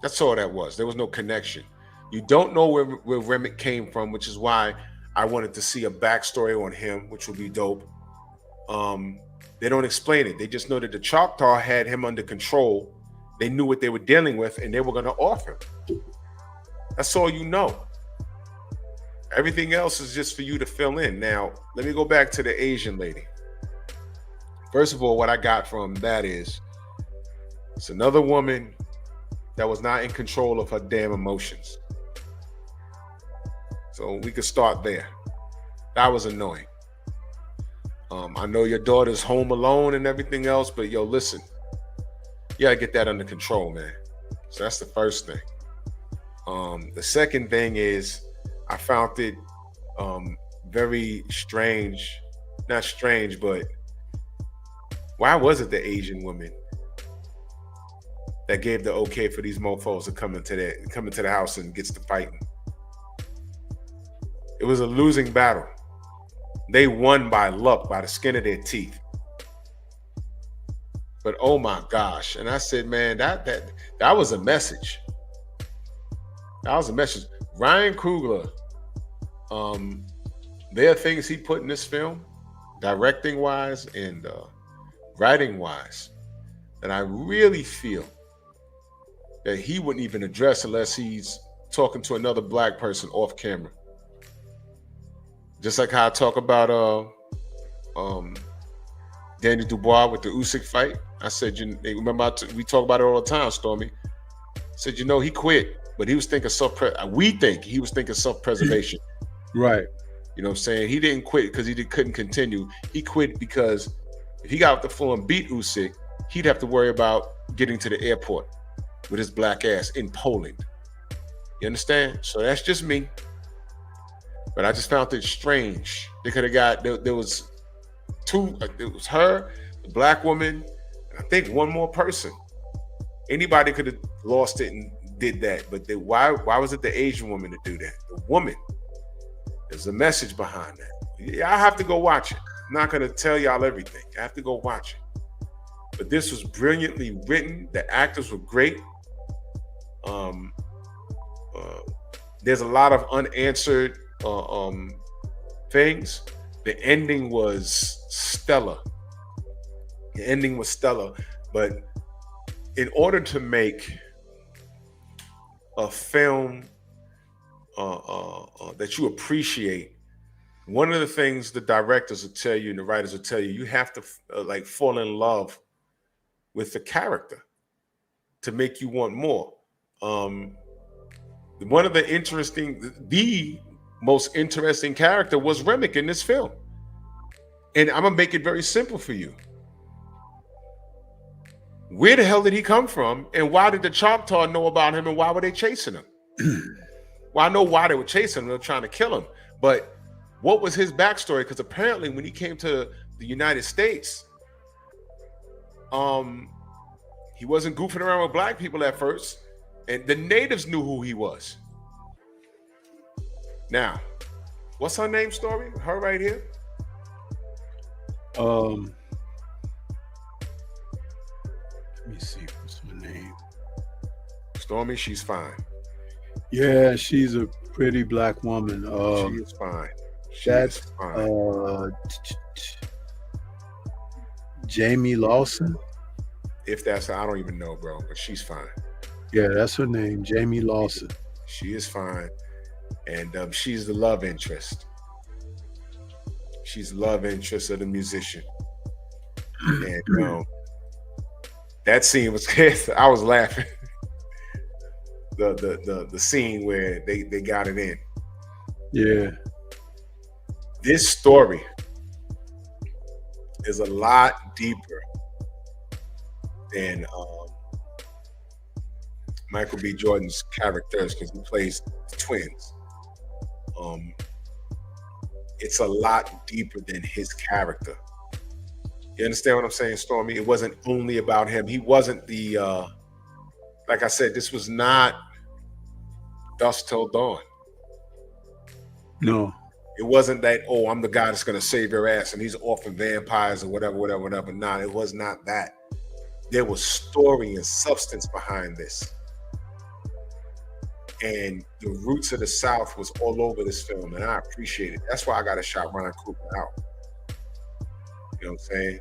That's all that was. There was no connection. You don't know where Remick came from, which is why I wanted to see a backstory on him, which would be dope. They don't explain it. They just know that the Choctaw had him under control. They knew what they were dealing with, and they were going to off him. That's all you know. Everything else is just for you to fill in. Now, let me go back to the Asian lady. First of all, what I got from that is it's another woman that was not in control of her damn emotions. So we could start there. That was annoying. I know your daughter's home alone and everything else, but yo, listen, you gotta get that under control, man. So that's the first thing. The second thing is I found it very strange. Not strange, but why was it the Asian woman that gave the okay for these mofos to come into the house and gets to fighting? It was a losing battle. They won by luck, by the skin of their teeth. But oh my gosh. And I said, man, that was a message. That was a message. Ryan Coogler, there are things he put in this film, directing wise and writing wise, that I really feel that he wouldn't even address unless he's talking to another black person off camera. Just like how I talk about Danny Dubois with the Usyk fight. I said, remember we talk about it all the time, Stormy. I said, he quit, but he was thinking we think he was thinking self-preservation. Right. You know what I'm saying? He didn't quit because he couldn't continue. He quit because if he got off the floor and beat Usyk, he'd have to worry about getting to the airport with his black ass in Poland. You understand? So that's just me. But I just found it strange. They could have got, there was two, it was her, the black woman, and I think one more person. Anybody could have lost it and did that. But why was it the Asian woman to do that? The woman. There's a message behind that. Yeah, I have to go watch it. I'm not going to tell y'all everything. I have to go watch it. But this was brilliantly written. The actors were great. There's a lot of unanswered things. The ending was stellar. But in order to make a film that you appreciate, one of the things the directors will tell you and the writers will tell you, you have to like fall in love with the character to make you want more. One of the most interesting character was Remick in this film. And I'm gonna make it very simple for you. Where the hell did he come from? And why did the Choctaw know about him? And why were they chasing him? Well, I know why they were chasing him. They were trying to kill him. But what was his backstory? Because apparently when he came to the United States, he wasn't goofing around with black people at first. And the natives knew who he was. Now, what's her name, Story? Her right here? Let me see. What's her name? Stormy, she's fine. Yeah, she's a pretty black woman. She is fine. That's Jamie Lawson. If that's her, I don't even know, bro, but she's fine. Yeah, that's her name, Jamie Lawson. She is fine. And she's the love interest. She's the love interest of the musician. And that scene was, I was laughing. The scene where they got it in. Yeah. This story is a lot deeper than Michael B. Jordan's characters, because he plays twins. It's a lot deeper than his character. You understand what I'm saying, Stormy? It wasn't only about him. He wasn't the, like I said, this was not Dusk Till Dawn. No. It wasn't that, oh, I'm the guy that's going to save your ass and he's off in vampires or whatever. Nah, it was not that. There was story and substance behind this. And the roots of the South was all over this film, and I appreciate it. That's why I got to shout Ryan Coogler out. You know what I'm saying?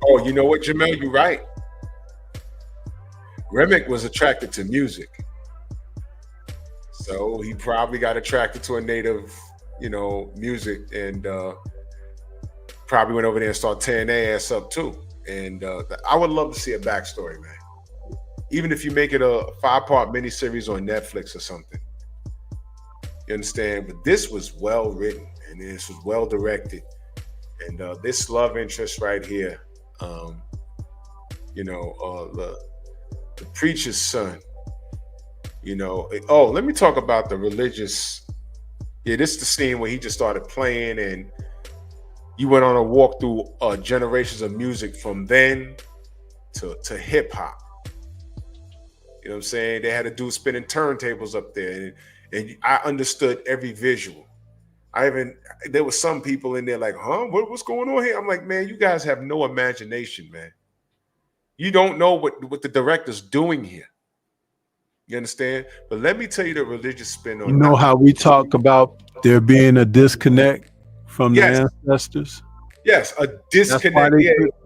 Oh, you know what, Jamel? You're right. Remick was attracted to music. So he probably got attracted to a native, music, and probably went over there and started tearing their ass up too. And I would love to see a backstory, man. Even if you make it a 5-part miniseries on Netflix or something. You understand? But this was well written and this was well directed. And this love interest right here, the preacher's son, let me talk about the religious. Yeah, this is the scene where he just started playing and you went on a walk through generations of music from then to hip hop. You know what I'm saying? They had a dude spinning turntables up there, and I understood every visual. There were some people in there like, huh? What's going on here? I'm like, man, you guys have no imagination, man. You don't know what the director's doing here. You understand? But let me tell you the religious spin on it. You know how we talk about there being a disconnect from the ancestors? Yes, a disconnect.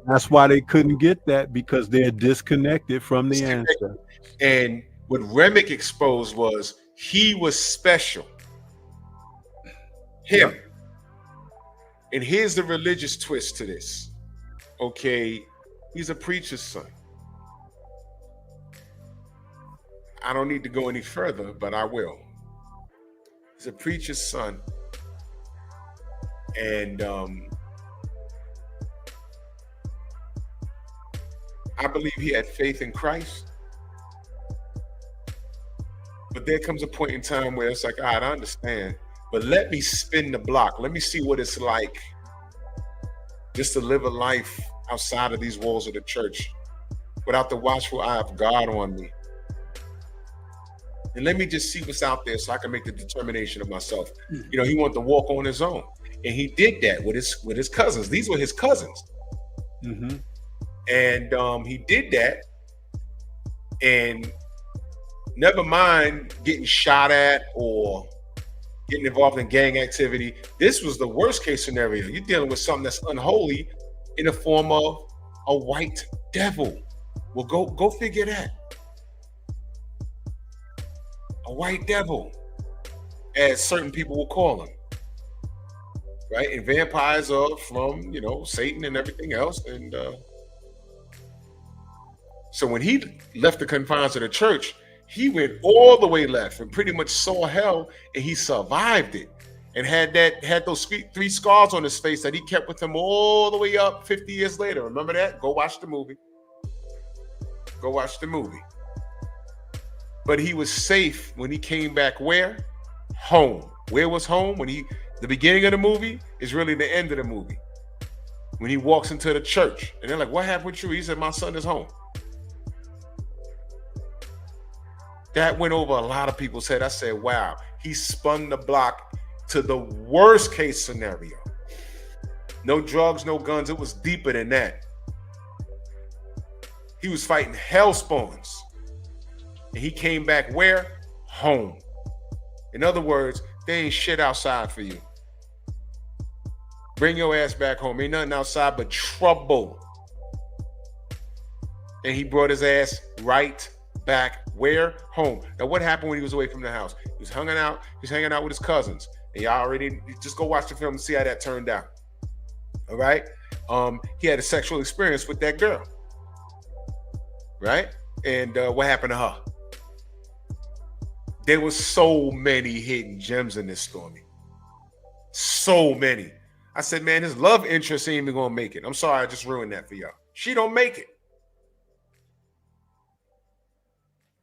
That's why they couldn't get that, because they're disconnected from the ancestors. And what Remick exposed was he was special. Him. And here's the religious twist to this. Okay, he's a preacher's son. I don't need to go any further, but I will. He's a preacher's son. And I believe he had faith in Christ. But there comes a point in time where it's like, all right, I understand, but let me spin the block. Let me see what it's like just to live a life outside of these walls of the church without the watchful eye of God on me. And let me just see what's out there so I can make the determination of myself. You know, he wanted to walk on his own. And he did that with his cousins. These were his cousins. Mm-hmm. And he did that. And never mind getting shot at or getting involved in gang activity. This was the worst case scenario. You're dealing with something that's unholy in the form of a white devil. Well, go figure that. A white devil, as certain people will call him. Right? And vampires are from, Satan and everything else. And so when he left the confines of the church, he went all the way left and pretty much saw hell, and he survived it and had those 3 scars on his face that he kept with him all the way up 50 years later. Remember that? Go watch the movie. Go watch the movie. But he was safe when he came back where? Home. Where was home? The beginning of the movie is really the end of the movie. When he walks into the church and they're like, what happened with you? He said, my son is home. That went over a lot of people's head. I said, wow, he spun the block to the worst case scenario. No drugs, no guns. It was deeper than that. He was fighting hell spawns. And he came back where? Home. In other words, there ain't shit outside for you. Bring your ass back home. Ain't nothing outside but trouble. And he brought his ass right back where? Home. Now, what happened when he was away from the house? He was hanging out with his cousins. And y'all already just go watch the film and see how that turned out. All right? He had a sexual experience with that girl. Right? And what happened to her? There was so many hidden gems in this, Stormy. So many. I said, man, his love interest ain't even gonna make it. I'm sorry, I just ruined that for y'all. She don't make it.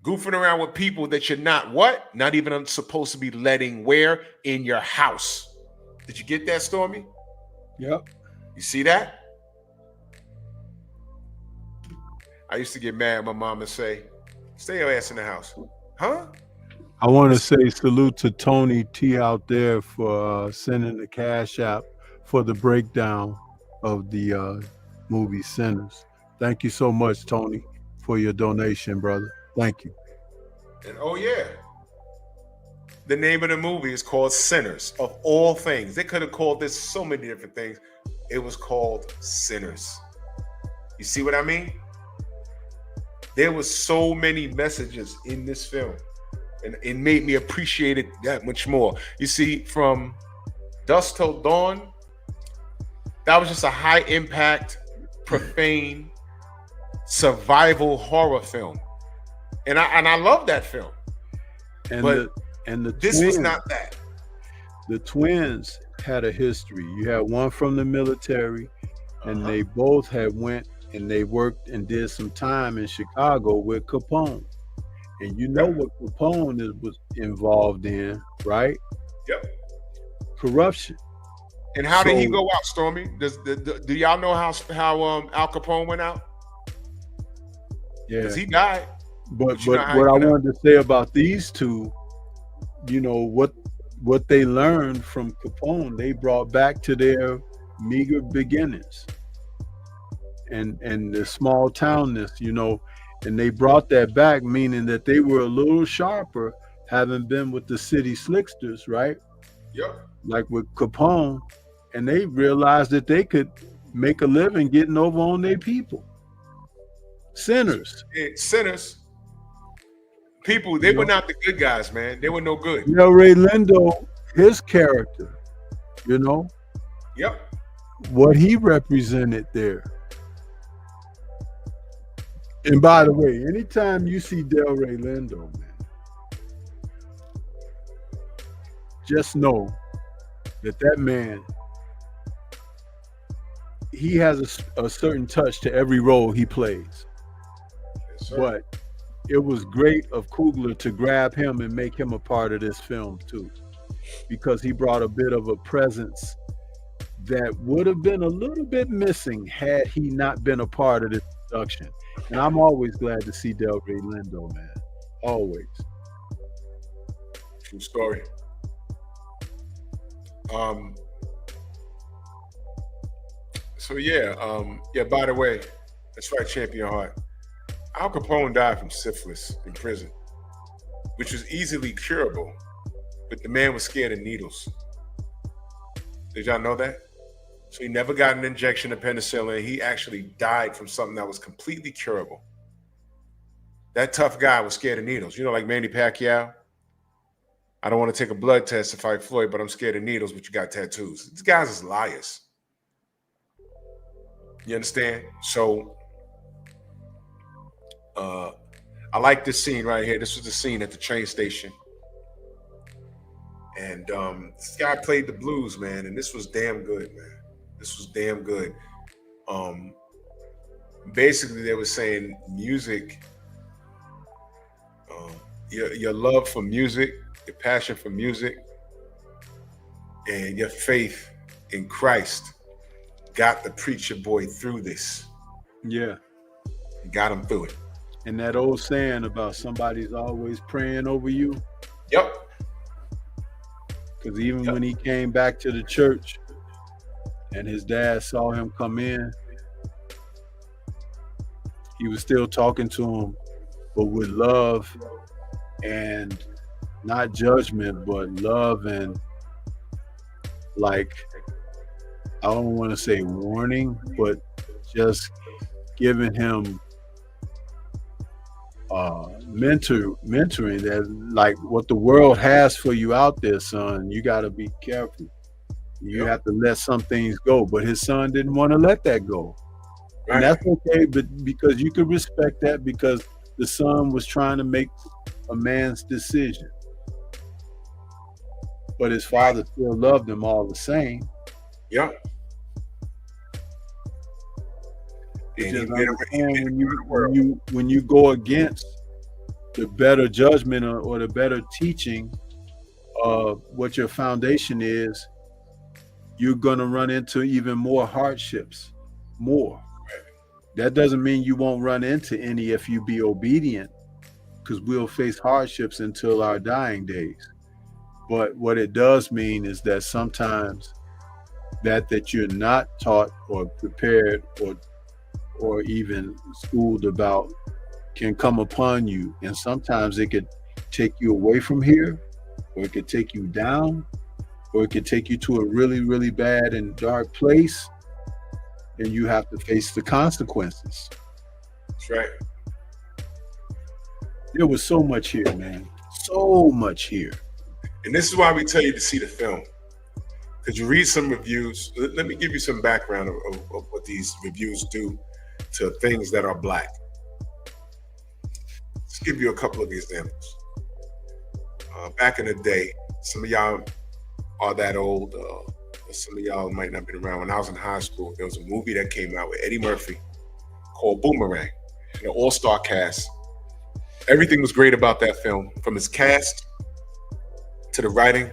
Goofing around with people that you're not what? Not even supposed to be letting where? In your house. Did you get that, Stormy? Yep. You see that? I used to get mad at my mom and say, stay your ass in the house. Huh? I want to say salute to Tony T out there for sending the cash app for the breakdown of the movie Sinners. Thank you so much, Tony, for your donation, brother. Thank you. And oh yeah, the name of the movie is called Sinners. Of all things, they could have called this so many different things. It was called Sinners. You see what I mean? There was so many messages in this film, and it made me appreciate it that much more. You see, from Dusk Till Dawn, that was just a high impact, profane, survival horror film. And I love that film. And this twins, was not that. The twins had a history. You had one from the military, and they both had went and they worked and did some time in Chicago with Capone. And you know what Capone was involved in, right? Yep. Corruption. And how did he go out, Stormy? Do y'all know how Al Capone went out? Yeah. Because he died. But what I wanted to say about these two, you know, what what they learned from Capone, they brought back to their meager beginnings and the small townness, you know, and they brought that back, meaning that they were a little sharper, having been with the city slicksters, right? Yep. Like with Capone, and they realized that they could make a living getting over on their people. Sinners. Sinners. People, they were not the good guys, man. They were no good. Ray Lindo, his character, you know, Yep. what he represented there. And by the way, anytime you see Delray Lindo, man, just know that man, he has a certain touch to every role he plays. Yes, sir. But it was great of Coogler to grab him and make him a part of this film too, because he brought a bit of a presence that would have been a little bit missing had he not been a part of this production. And I'm always glad to see Delray Lindo, man. Always. True story. So yeah, by the way, that's right, Champion Heart. Al Capone died from syphilis in prison, which was easily curable, but the man was scared of needles. Did y'all know that? So he never got an injection of penicillin. He actually died from something that was completely curable. That tough guy was scared of needles. You know, like Manny Pacquiao. I don't want to take a blood test to fight Floyd, but I'm scared of needles, but you got tattoos. These guys is liars. You understand? So I like this scene right here. This was the scene at the train station. And this guy played the blues, man, and this was damn good, man. This was damn good. Basically, they were saying music, your love for music, your passion for music, and your faith in Christ got the preacher boy through this. Yeah. Got him through it. And that old saying about somebody's always praying over you. Yep. Because even when he came back to the church and his dad saw him come in, he was still talking to him, but with love and not judgment, but love and, like, I don't want to say warning, but just giving him mentoring that, like, what the world has for you out there, son, you got to be careful. You have to let some things go. But his son didn't want to let that go. Right. And that's okay, but because you could respect that, because the son was trying to make a man's decision. But his father still loved him all the same. Yeah. When you go against the better judgment or the better teaching of what your foundation is, you're going to run into even more hardships, more. That doesn't mean you won't run into any if you be obedient, because we'll face hardships until our dying days. But what it does mean is that sometimes that you're not taught or prepared or even schooled about can come upon you. And sometimes it could take you away from here, or it could take you down, or it could take you to a really, really bad and dark place, and you have to face the consequences. That's right. There was so much here, man. So much here. And this is why we tell you to see the film. Because you read some reviews. Let me give you some background of what these reviews do to things that are Black. Let's give you a couple of examples. Back in the day, some of y'all are that old. Some of y'all might not have been around. When I was in high school, there was a movie that came out with Eddie Murphy called Boomerang, an all-star cast. Everything was great about that film, from its cast to the writing,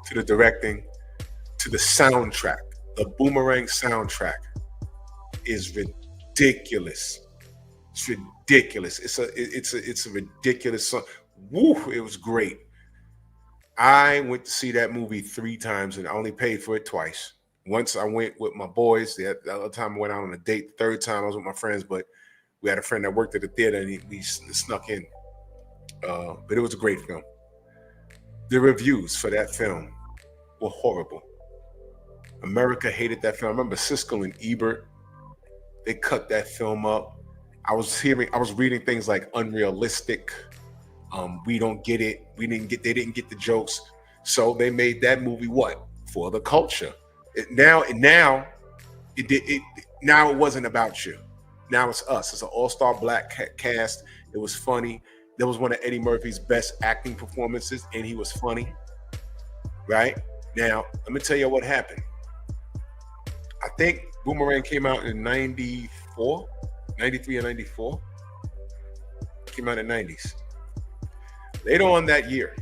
to the directing, to the soundtrack. The Boomerang soundtrack is ridiculous. It's ridiculous. It's a ridiculous song. Woo, it was great. I went to see that movie 3 times and I only paid for it twice. Once I went with my boys. The other time I went out on a date. The third time I was with my friends, but we had a friend that worked at the theater and we snuck in. But it was a great film. The reviews for that film were horrible. America hated that film. I remember Siskel and Ebert, they cut that film up. I was reading things like unrealistic. We don't get it. They didn't get the jokes. So they made that movie what? For the culture. Now it wasn't about you. Now it's us. It's an all-star black cast. It was funny. That was one of Eddie Murphy's best acting performances, and he was funny. Right? Now, let me tell you what happened. I think Boomerang came out in 94, 93 or 94. Came out in the 90s. Later on that year,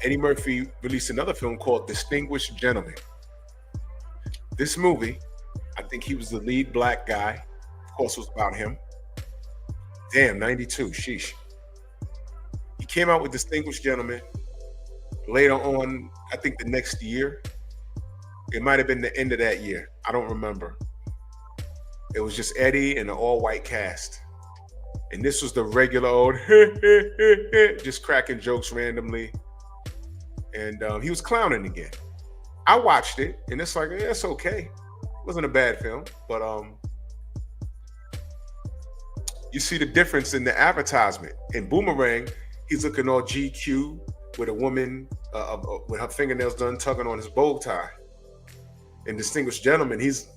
Eddie Murphy released another film called Distinguished Gentleman. This movie, I think he was the lead black guy. Of course, it was about him. Damn, 92, sheesh. He came out with Distinguished Gentleman. Later on, I think the next year, it might have been the end of that year. I don't remember. It was just Eddie and an all-white cast. And this was the regular old, just cracking jokes randomly. And he was clowning again. I watched it, and it's like, yeah, it's okay. It wasn't a bad film, but you see the difference in the advertisement. In Boomerang, he's looking all GQ with a woman with her fingernails done, tugging on his bow tie. In Distinguished Gentleman, he's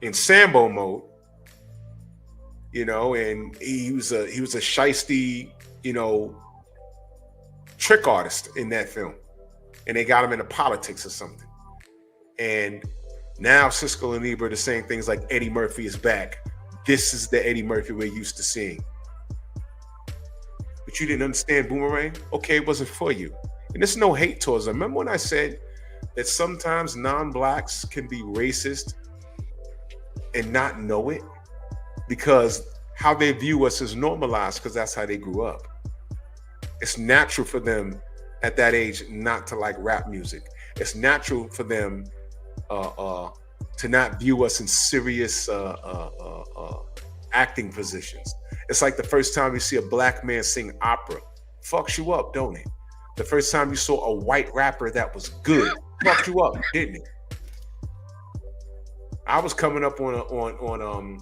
in Sambo mode, you know, and he was a shiesty, you know, trick artist in that film. And they got him into politics or something. And now Siskel and Ebert are saying things like Eddie Murphy is back. This is the Eddie Murphy we're used to seeing. But you didn't understand Boomerang? Okay, it wasn't for you. And there's no hate towards them. Remember when I said that sometimes non-blacks can be racist and not know it? Because how they view us is normalized because that's how they grew up. It's natural for them at that age not to like rap music. It's natural for them to not view us in serious acting positions. It's like the first time you see a black man sing opera, fucks you up, don't it? The first time you saw a white rapper that was good, fucked you up, didn't it? I was coming up on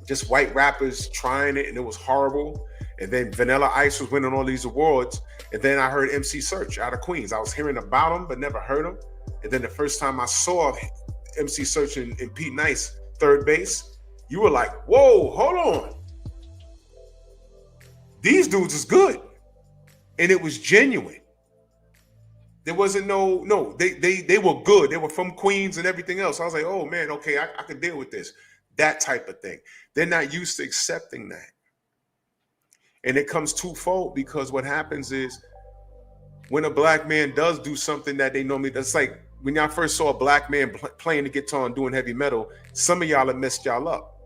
just white rappers trying it, and it was horrible. And then Vanilla Ice was winning all these awards. And then I heard MC Search out of Queens. I was hearing about him, but never heard him. And then the first time I saw MC Search and Pete Nice, third base, you were like, whoa, hold on. These dudes is good. And it was genuine. There wasn't no, they were good. They were from Queens and everything else. I was like, oh man, okay, I could deal with this. That type of thing. They're not used to accepting that. And it comes twofold, because what happens is when a black man does do something that they normally, that's like when y'all first saw a black man playing the guitar and doing heavy metal, some of y'all have messed y'all up.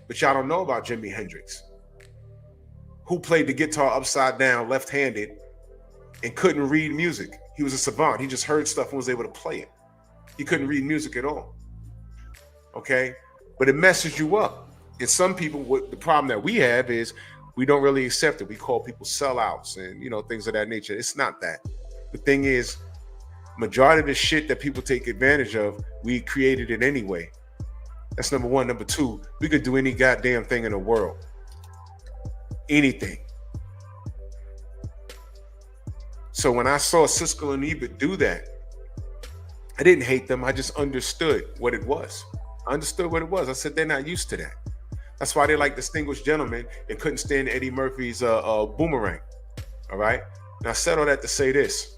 But y'all don't know about Jimi Hendrix, who played the guitar upside down, left-handed, and couldn't read music. He was a savant. He just heard stuff and was able to play it. He couldn't read music at all. Okay? But it messes you up. And some people, what the problem that we have is we don't really accept it. We call people sellouts and, you know, things of that nature. It's not that. The thing is, majority of the shit that people take advantage of, we created it anyway. That's number one. Number two, we could do any goddamn thing in the world. Anything. So when I saw Siskel and Ebert do that, I didn't hate them. I just understood what it was. I understood what it was. I said, they're not used to that. That's why they like Distinguished Gentlemen and couldn't stand Eddie Murphy's Boomerang. All right? And I said all that to say this.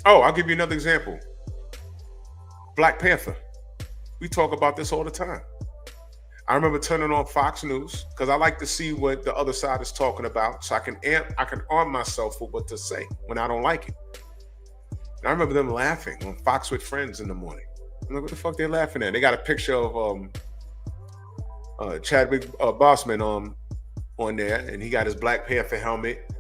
Oh, I'll give you another example. Black Panther. We talk about this all the time. I remember turning on Fox News because I like to see what the other side is talking about, so I can arm myself for what to say when I don't like it. And I remember them laughing on Fox with Friends in the morning. I'm like, what the fuck they laughing at? They got a picture of Chadwick Boseman on there, and he got his Black Panther helmet,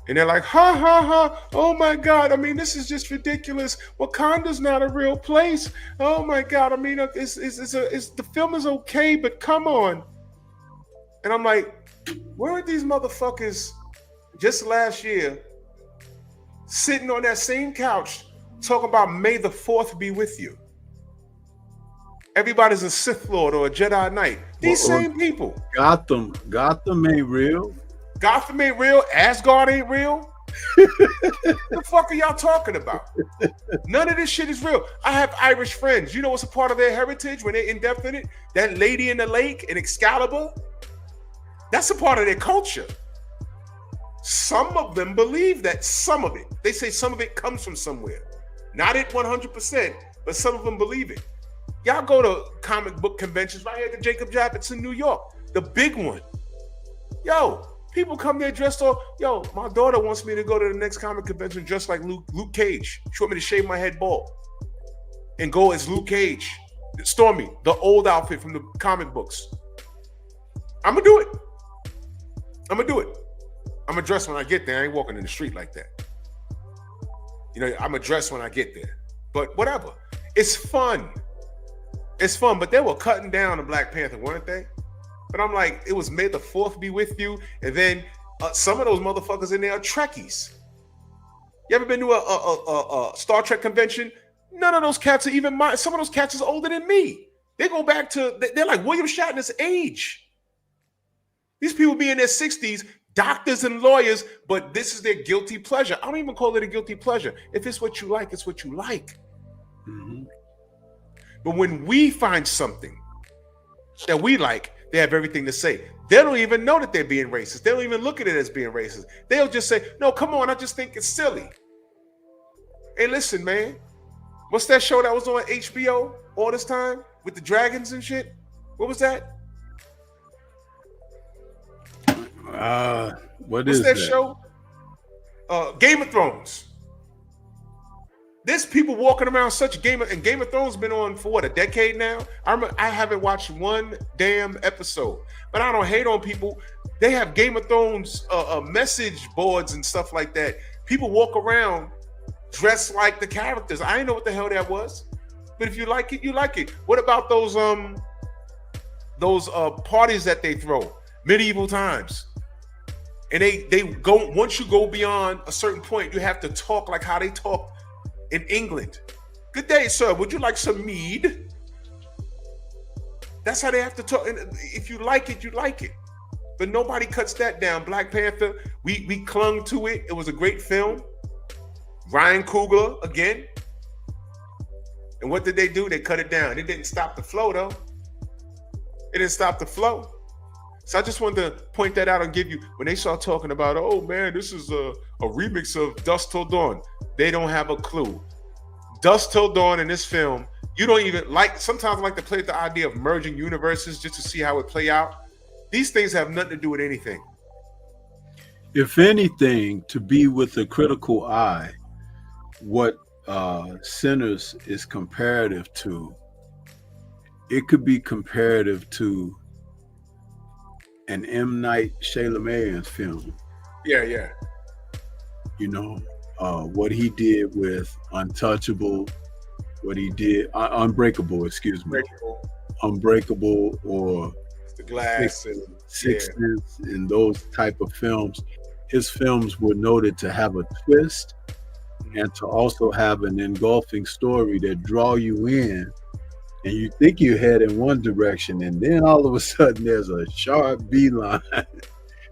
And they're like, ha ha ha, oh my God, I mean, this is just ridiculous. Wakanda's not a real place. Oh my God, I mean, the film is okay, but come on. And I'm like, where are these motherfuckers just last year sitting on that same couch talking about May the 4th be with you? Everybody's a Sith Lord or a Jedi Knight. These same people. Gotham ain't real. Gotham ain't real. Asgard ain't real. The fuck are y'all talking about? None of this shit is real. I have Irish friends. You know what's a part of their heritage when they're in depth in it? That lady in the lake in Excalibur. That's a part of their culture. Some of them believe that some of it. They say some of it comes from somewhere. Not it 100%, but some of them believe it. Y'all go to comic book conventions right here at the Jacob Javits in New York. The big one. Yo, people come there dressed all, yo, my daughter wants me to go to the next comic convention dressed like Luke Cage. She want me to shave my head bald and go as Luke Cage. Stormy, the old outfit from the comic books. I'm gonna do it. I'm gonna dress when I get there. I ain't walking in the street like that. You know, I'm gonna dress when I get there. But whatever. It's fun. It's fun. But they were cutting down the Black Panther, weren't they? But I'm like, it was May the 4th be with you. And then some of those motherfuckers in there are Trekkies. You ever been to a Star Trek convention? None of those cats are even mine. Some of those cats is older than me. They go back to, they're like William Shatner's age. These people be in their 60s, doctors and lawyers, but this is their guilty pleasure. I don't even call it a guilty pleasure. If it's what you like, it's what you like. Mm-hmm. But when we find something that we like, they have everything to say. They don't even know that they're being racist. They don't even look at it as being racist. They'll just say, no, come on, I just think it's silly. Hey, listen, man. What's that show that was on HBO all this time with the dragons and shit? What was that? What's that show? Game of Thrones. There's people walking around such Game of Thrones been on for what, a decade now? I haven't watched one damn episode, but I don't hate on people. They have Game of Thrones message boards and stuff like that. People walk around dressed like the characters. I didn't know what the hell that was, but if you like it, you like it. What about those parties that they throw? Medieval times. And they go, once you go beyond a certain point, you have to talk like how they talk in England. Good day, sir. Would you like some mead? That's how they have to talk. And if you like it, you like it. But nobody cuts that down. Black Panther, we clung to it. It was a great film. Ryan Coogler again. And what did they do? They cut it down. It didn't stop the flow, though. It didn't stop the flow. So I just wanted to point that out and give you, when they start talking about, oh man, this is a remix of Dusk Till Dawn. They don't have a clue. Dusk Till Dawn in this film, you don't even like, sometimes I like to play with the idea of merging universes just to see how it play out. These things have nothing to do with anything. If anything, to be with a critical eye, what Sinners is comparative to, it could be comparative to an M. Night Shyamalan film. Yeah. You know, what he did with Untouchable, what he did, Unbreakable, excuse me. Unbreakable or The Glass Sixth Sense and those type of films. His films were noted to have a twist and to also have an engulfing story that draw you in. And you think you head in one direction, and then all of a sudden there's a sharp beeline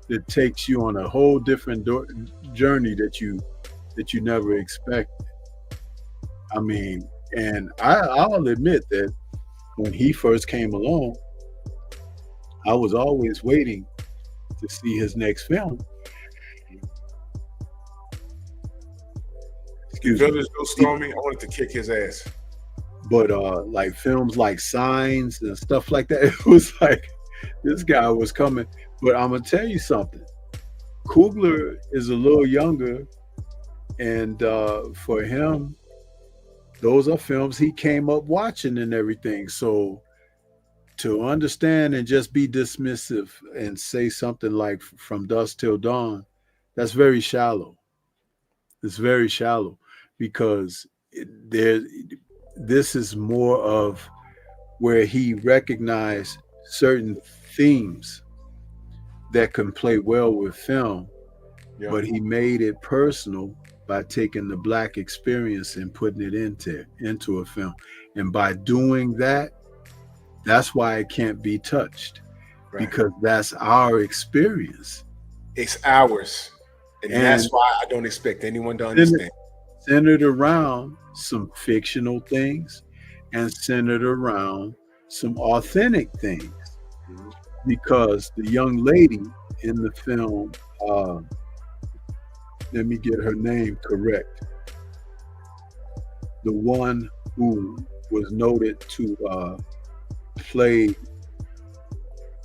that takes you on a whole different journey that you never expected. I mean, and I'll admit that when he first came along, I was always waiting to see his next film. Excuse me. Stormy, I wanted to kick his ass. But like films like Signs and stuff like that, it was like this guy was coming. But I'm gonna tell you something. Coogler is a little younger, and for him, those are films he came up watching and everything. So to understand and just be dismissive and say something like From Dusk Till Dawn, That's very shallow. It's very shallow because this is more of where he recognized certain themes that can play well with film, but he made it personal by taking the Black experience and putting it into a film. And by doing that, that's why it can't be touched, because that's our experience. It's ours. And that's why I don't expect anyone to understand. Centered around some fictional things and centered around some authentic things. Because the young lady in the film, let me get her name correct. The one who was noted to play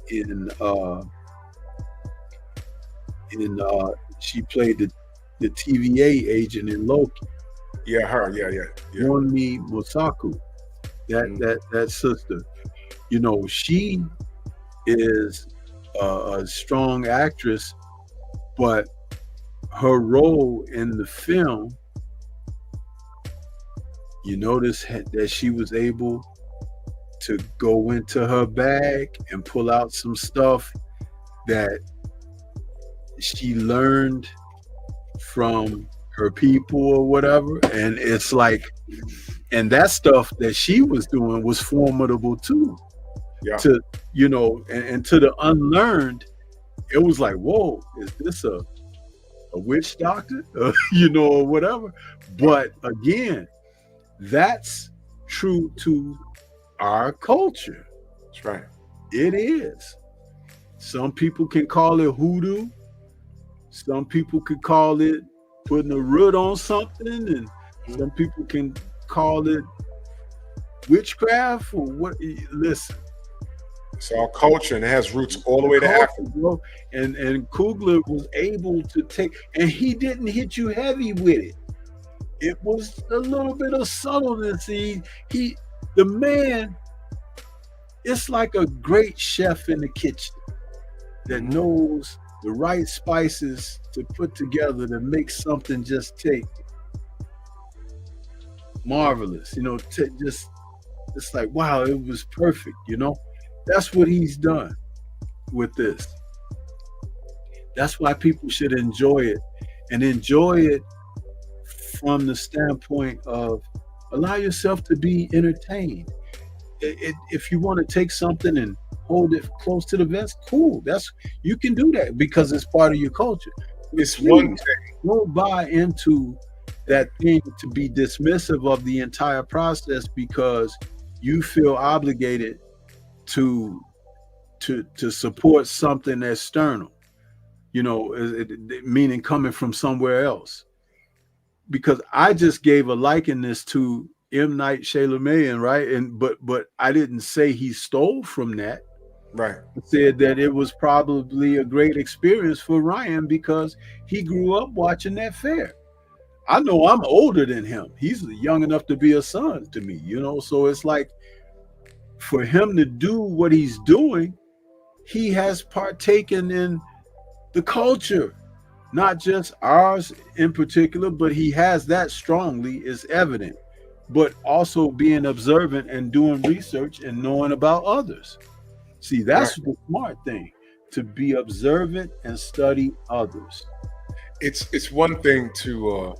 in she played the TVA agent in Loki. Yeah, her. Yeah. Yonmi Mosaku, that sister. You know, she is a strong actress, but her role in the film, you notice that she was able to go into her bag and pull out some stuff that she learned from her people or whatever. And it's like, and that stuff that she was doing was formidable too. Yeah. To, you know, and to the unlearned, it was like, whoa, is this a witch doctor? You know, or whatever. But again, that's true to our culture. That's right. It is. Some people can call it hoodoo. Some people could call it putting a root on something, and some people can call it witchcraft or what. Listen, it's our culture, and it has roots all the way to Africa. Bro. And Coogler was able to take, and he didn't hit you heavy with it. It was a little bit of subtleness. The man, it's like a great chef in the kitchen that knows the right spices to put together to make something just take marvelous. You know, just it's like, wow, it was perfect. You know, that's what he's done with this. That's why people should enjoy it, and enjoy it from the standpoint of allow yourself to be entertained. If you want to take something and hold it close to the vest, cool. You can do that because it's part of your culture. It's one thing. Don't buy into that thing to be dismissive of the entire process because you feel obligated to support something external, you know, meaning coming from somewhere else. Because I just gave a likeness to M. Night Shyamalan, right? But I didn't say he stole from that. Right. I said that it was probably a great experience for Ryan because he grew up watching that fare. I know I'm older than him. He's young enough to be a son to me, you know? So it's like for him to do what he's doing, he has partaken in the culture. Not just ours in particular, but he has that strongly, is evident, but also being observant and doing research and knowing about others. See, that's the smart thing, to be observant and study others. It's one thing to,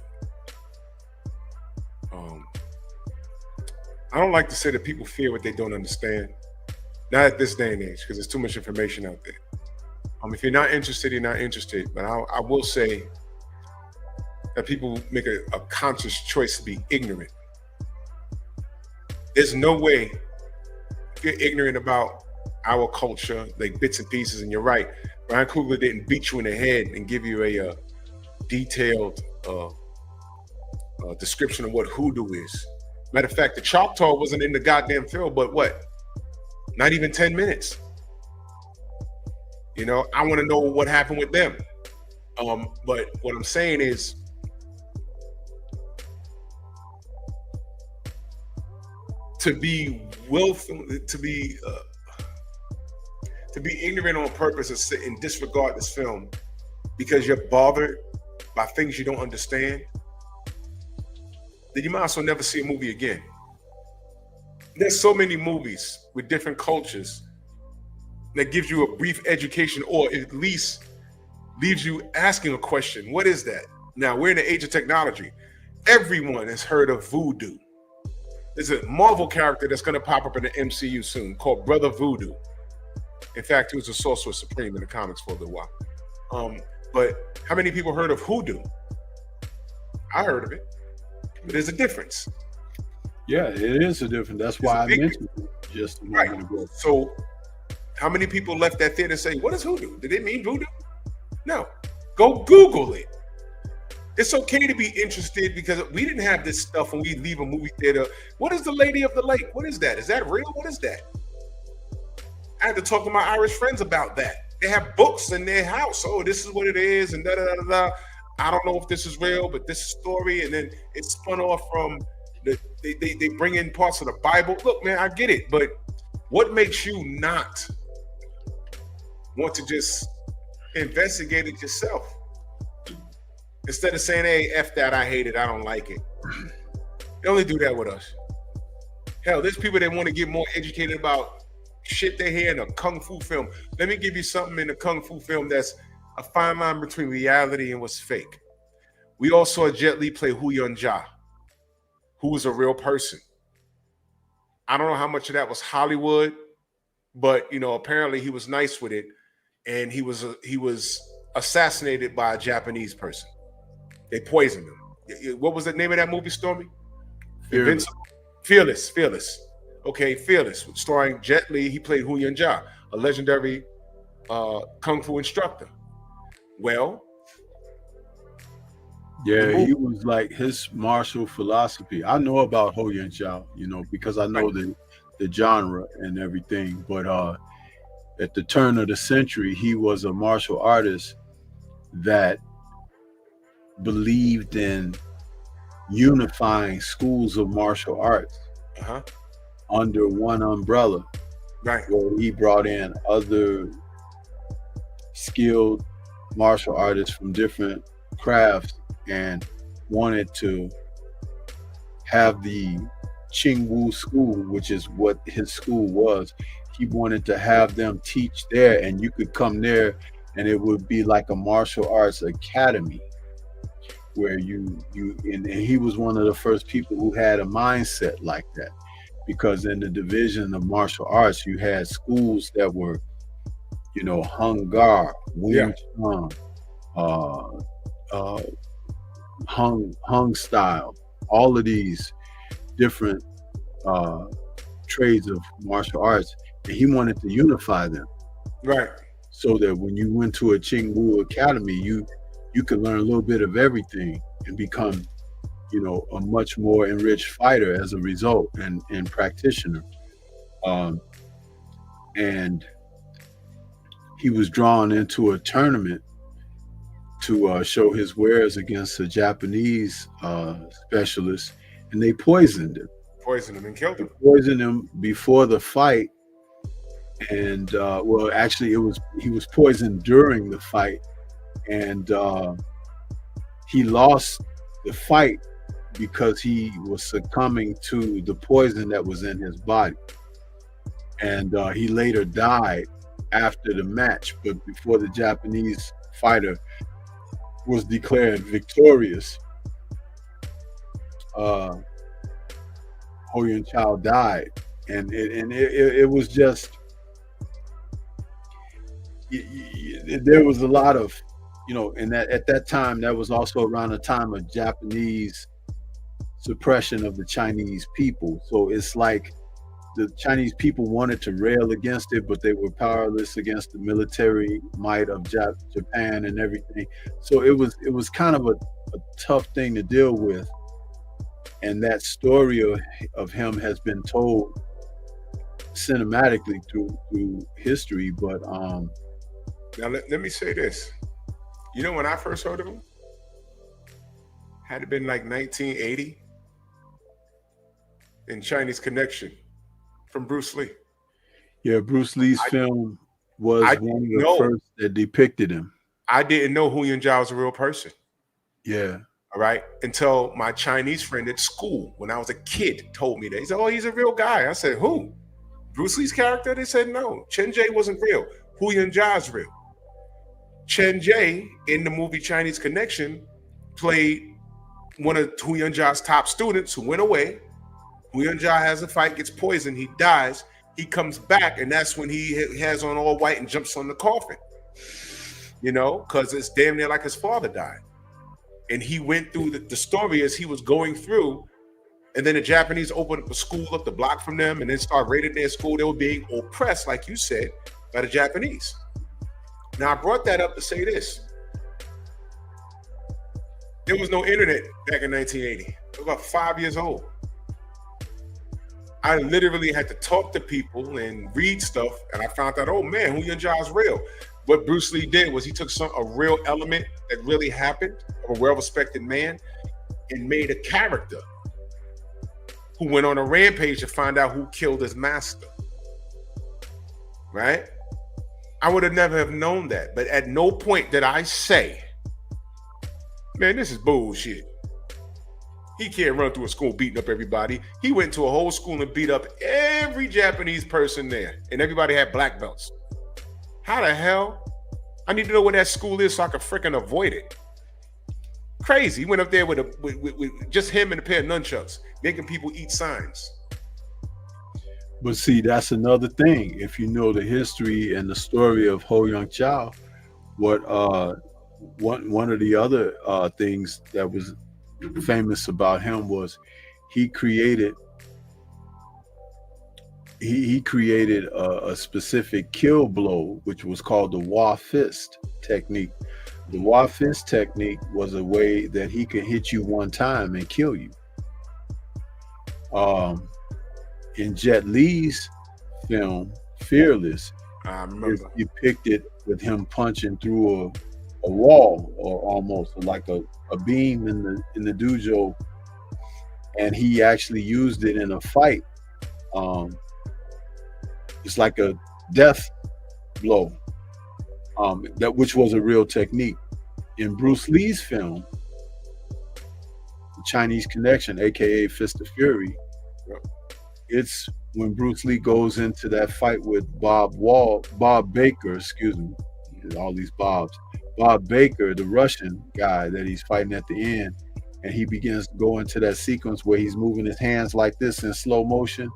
I don't like to say that people fear what they don't understand. Not at this day and age, because there's too much information out there. If you're not interested, you're not interested. But I will say that people make a conscious choice to be ignorant. There's no way, if you're ignorant about our culture, like bits and pieces, and you're right, Ryan Coogler didn't beat you in the head and give you a detailed description of what hoodoo is. Matter of fact, the Choctaw wasn't in the goddamn film, but what? Not even 10 minutes. You know, I want to know what happened with them. But what I'm saying is, to be ignorant on purpose and disregard this film because you're bothered by things you don't understand, then you might as well never see a movie again. There's so many movies with different cultures that gives you a brief education, or at least leaves you asking a question. What is that? Now, we're in the age of technology. Everyone has heard of Voodoo. There's a Marvel character that's going to pop up in the MCU soon called Brother Voodoo. In fact, he was a sorcerer supreme in the comics for a little while. But how many people heard of Hoodoo? I heard of it. But there's a difference. Yeah, it is a difference. That's why I mentioned it just a moment ago. So how many people left that theater and say, what is Hoodoo? Did it mean voodoo? No. Go Google it. It's okay to be interested, because we didn't have this stuff when we leave a movie theater. What is the Lady of the Lake? What is that? Is that real? What is that? I had to talk to my Irish friends about that. They have books in their house. Oh, this is what it is, and da-da-da-da-da. I don't know if this is real, but this is story. And then it spun off from they bring in parts of the Bible. Look, man, I get it. But what makes you not want to just investigate it yourself? Instead of saying, hey, F that, I hate it, I don't like it. They only do that with us. Hell, there's people that want to get more educated about shit they hear in a kung fu film. Let me give you something in a kung fu film that's a fine line between reality and what's fake. We all saw Jet Li play Hu Yun Ja, who was a real person. I don't know how much of that was Hollywood, but apparently he was nice with it, and he was assassinated by a Japanese person. They poisoned him. What was the name of that movie, Stormy? Fearless. Okay, Fearless, starring Jet Li. He played Hu Yun Ja, a legendary kung fu instructor. Well, yeah, he was like his martial philosophy. I know about Ho Yun Ja, because I know the genre and everything. But at the turn of the century, he was a martial artist that believed in unifying schools of martial arts under one umbrella. Right. Where he brought in other skilled martial artists from different crafts and wanted to have the Ching Wu school, which is what his school was. He wanted to have them teach there, and you could come there and it would be like a martial arts academy where and he was one of the first people who had a mindset like that, because in the division of martial arts, you had schools that were, Hung Gar, Wing Chun, Hung style, all of these different trades of martial arts, and he wanted to unify them. Right. So that when you went to a Ching Wu academy, you could learn a little bit of everything and become, a much more enriched fighter as a result, and practitioner. And he was drawn into a tournament to show his wares against a Japanese specialist, and they poisoned him. Poisoned him and killed him. Poisoned him before the fight, and actually, he was poisoned during the fight, and he lost the fight because he was succumbing to the poison that was in his body, and he later died after the match. But before the Japanese fighter was declared victorious, Ho Yun Ja died, and it was just there was a lot of and at that time, that was also around the time of Japanese suppression of the Chinese people. So it's like the Chinese people wanted to rail against it, but they were powerless against the military might of Japan and everything. So it was kind of a tough thing to deal with. And that story of him has been told cinematically through history. But now let me say this. When I first heard of him, had it been like 1980, in Chinese Connection from Bruce Lee. Yeah, Bruce Lee's film was one of the first that depicted him. I didn't know Hu Yun-ja was a real person. Yeah. All right. Until my Chinese friend at school, when I was a kid, told me that. He said, "Oh, he's a real guy." I said, "Who? Bruce Lee's character?" They said, "No. Chen Jie wasn't real. Hu Yun-ja's real." Chen Jie in the movie Chinese Connection played one of Hu Yun-ja's top students who went away. Hu Yun-ja has a fight, gets poisoned, he dies. He comes back, and that's when he has on all white and jumps on the coffin. You know, because it's damn near like his father died. And he went through the story as he was going through. And then the Japanese opened up a school up the block from them and then started raiding their school. They were being oppressed, like you said, by the Japanese. Now, I brought that up to say this. There was no internet back in 1980. I was about 5 years old. I literally had to talk to people and read stuff, and I found out, oh man, Hu Yun-ja is real. What Bruce Lee did was he took a real element that really happened of a well-respected man and made a character who went on a rampage to find out who killed his master. Right? I would have never have known that, but at no point did I say, man, this is bullshit. He can't run through a school beating up everybody. He went to a whole school and beat up every Japanese person there, and everybody had black belts. How the hell? I need to know where that school is so I can freaking avoid it. Crazy. He went up there with just him and a pair of nunchucks, making people eat signs. But see, that's another thing. If you know the history and the story of Hu Yun-ja, what one of the other things that was famous about him was he created a specific kill blow, which was called the Wa Fist technique. The Wa Fist technique was a way that he could hit you one time and kill you. In Jet Li's film Fearless, I remember he picked it with him punching through a wall, or almost like a beam in the dojo, and he actually used it in a fight. It's like a death blow, which was a real technique. In Bruce Lee's film, The Chinese Connection, aka Fist of Fury, it's when Bruce Lee goes into that fight with Bob Baker, excuse me, all these Bobs. Bob Baker, the Russian guy that he's fighting at the end, and he begins to go into that sequence where he's moving his hands like this in slow motion,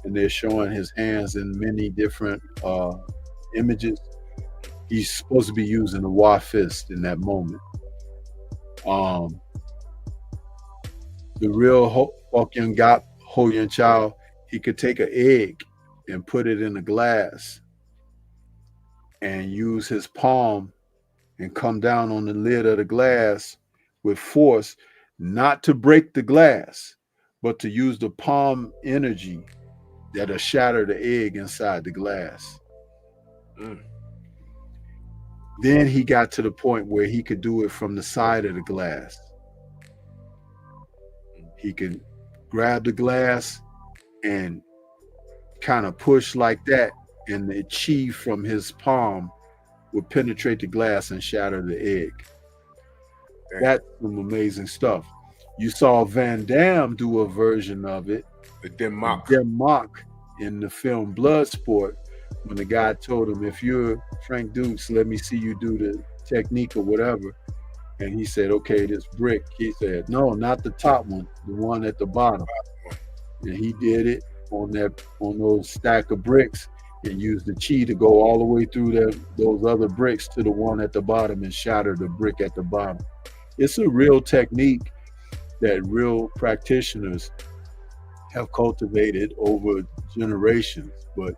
and they're showing his hands in many different images. He's supposed to be using the Wa Fist in that moment. The real Hu Yun-ja, he could take an egg and put it in a glass and use his palm and come down on the lid of the glass with force, not to break the glass, but to use the palm energy that'll shatter the egg inside the glass. Then he got to the point where he could do it from the side of the glass. He could grab the glass and kind of push like that, and the chi from his palm would penetrate the glass and shatter the egg. That's some amazing stuff. You saw Van Damme do a version of it, the Dem Mak in the film Bloodsport, when the guy told him, if you're Frank Dukes, let me see you do the technique or whatever. And he said, okay, this brick. He said, no, not the top one, the one at the bottom. And he did it on those stack of bricks and used the chi to go all the way through those other bricks to the one at the bottom and shatter the brick at the bottom. It's a real technique that real practitioners have cultivated over generations, but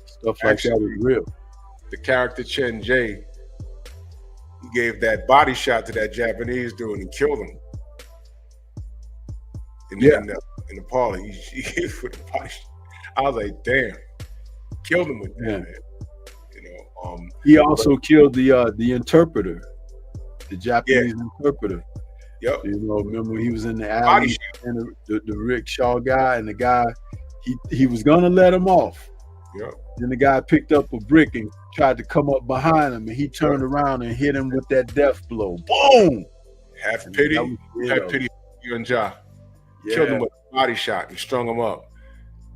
stuff like that is real. The character Chen Jie, he gave that body shot to that Japanese dude and killed him. In the parlor, he gave with the body shot. I was like, damn, killed him with that. Man. You know, he also killed the interpreter, the Japanese interpreter. Yep. You know, remember when he was in the alley and the rickshaw guy, and the guy, he was gonna let him off, Yep. Then the guy picked up a brick and tried to come up behind him, and he turned around and hit him with that death blow. Boom! Have And pity. that was it, Have pity for you and Ja. Yeah. Killed him with a body shot and strung him up.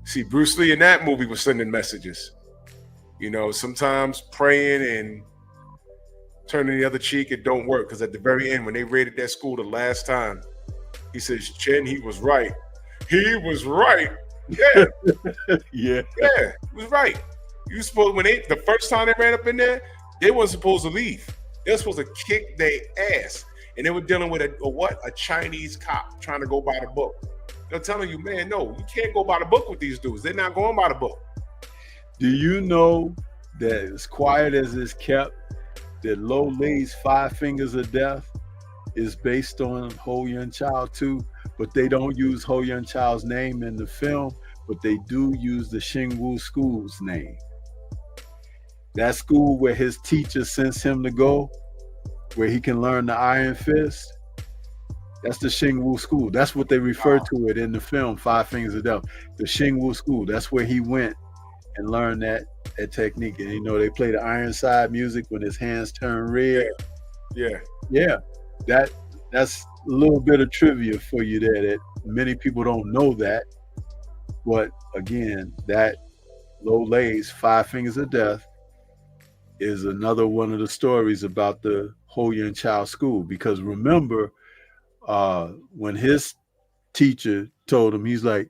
See, Bruce Lee in that movie was sending messages. You know, sometimes praying and turning the other cheek, it don't work. Because at the very end, when they raided that school the last time, he says, Chen, he was right. He was right. Yeah. Yeah. Yeah, he was right. You supposed when the first time they ran up in there, they weren't supposed to leave. They were supposed to kick their ass. And they were dealing with a Chinese cop trying to go by the book. They're telling you, man, no, you can't go by the book with these dudes. They're not going by the book. Do you know that as quiet as it's kept, that Lo Lei's 5 Fingers of Death is based on Ho Yun Chow too, but they don't use Ho Yun Chow's name in the film, but they do use the Xing Wu School's name. That school where his teacher sends him to go, where he can learn the Iron Fist, that's the Xing Wu School. That's what they refer to it in the film, 5 Fingers of Death. The Xing Wu School. That's where he went and learned that technique. And you know, they play the Ironside music when his hands turn red. Yeah. Yeah. That's a little bit of trivia for you there that many people don't know that. But again, that Lo Lei's 5 Fingers of Death is another one of the stories about the Ho Yun Chow School. Because remember, when his teacher told him, he's like,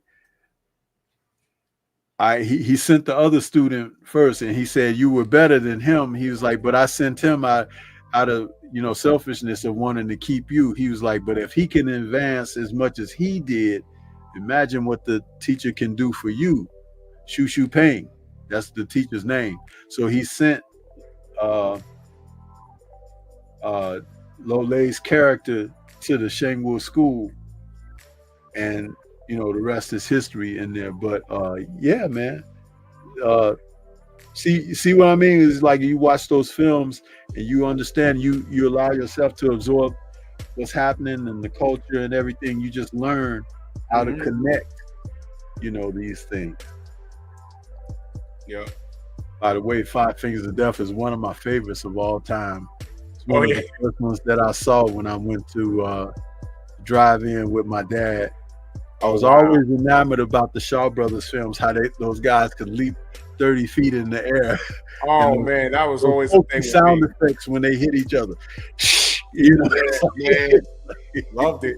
he sent the other student first, and he said, you were better than him. He was like, but I sent him out of, you know, selfishness of wanting to keep you. He was like, but if he can advance as much as he did, imagine what the teacher can do for you. Shu Shu Peng, that's the teacher's name. So he sent Lo Lei's character to the Sheng Wu School, and you know, the rest is history in there. But yeah, man. See what I mean? Is like you watch those films and you understand, you allow yourself to absorb what's happening and the culture and everything. You just learn how to connect, you know, these things. Yeah. By the way, 5 Fingers of Death is one of my favorites of all time. It's one of the first ones that I saw when I went to drive-in with my dad. I was always enamored about the Shaw Brothers films, how those guys could leap 30 feet in the air. Oh man, that was always a thing. Sound effects when they hit each other. You know, man. Loved it,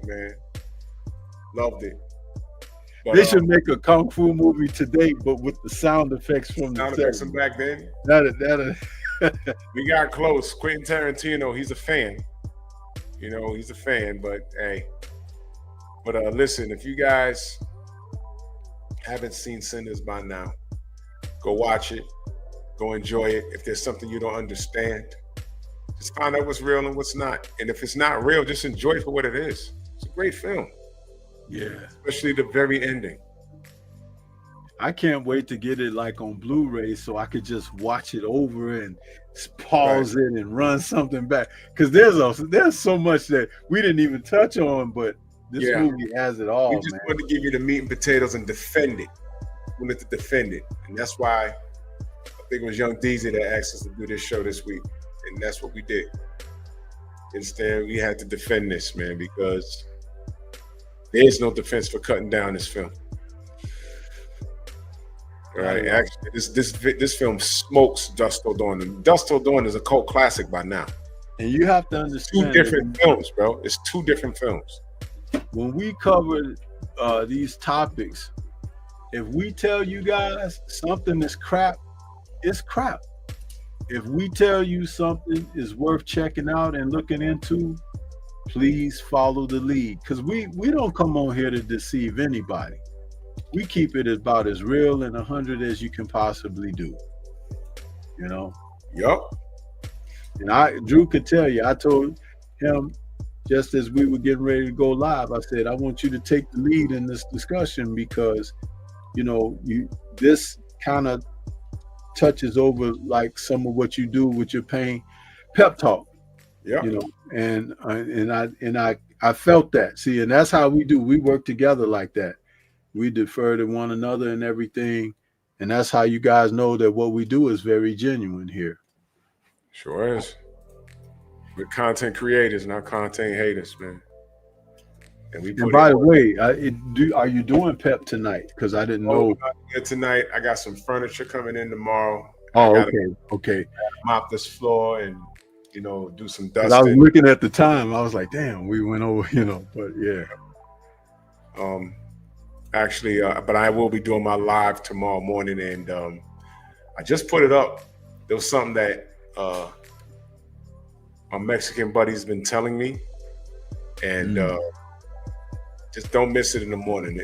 man. Loved it. But, they should make a kung fu movie today, but with the sound effects from sound the effects from back then. We We got close. Quentin Tarantino, he's a fan. You know, he's a fan, but hey. But listen, if you guys haven't seen Sinners by now, go watch it. Go enjoy it. If there's something you don't understand, just find out what's real and what's not. And if it's not real, just enjoy it for what it is. It's a great film. Yeah. Especially the very ending. I can't wait to get it like on Blu-ray so I could just watch it over and pause it and run something back. Because there's so much that we didn't even touch on, but this movie has it all. We just wanted to give you the meat and potatoes and defend it. We wanted to defend it. And that's why I think it was Young DZ that asked us to do this show this week. And that's what we did. Instead, we had to defend this, man, because there is no defense for cutting down this film. All right. Actually, this film smokes Dusk Till Dawn. And Dusk Till Dawn is a cult classic by now. And you have to understand, 2 different films, bro. It's 2 different films. When we cover these topics, if we tell you guys something is crap, it's crap. If we tell you something is worth checking out and looking into, please follow the lead. Because we don't come on here to deceive anybody. We keep it about as real and 100 as you can possibly do. You know? Yup. And Drew could tell you, I told him, just as we were getting ready to go live, I said, I want you to take the lead in this discussion because, you know, this kind of touches over like some of what you do with your pain pep talk. Yeah. You know, and I felt that. See, and that's how we do. We work together like that. We defer to one another and everything. And that's how you guys know that what we do is very genuine here. Sure is. We're content creators, not content haters, man. And by the way, are you doing Pep tonight? Because I didn't know. Tonight, I got some furniture coming in tomorrow. Oh, okay. Mop this floor and, do some dusting. I was looking at the time. I was like, damn, we went over, but yeah. Actually, but I will be doing my live tomorrow morning, and I just put it up. There was something that my Mexican buddy's been telling me, and just don't miss it in the morning.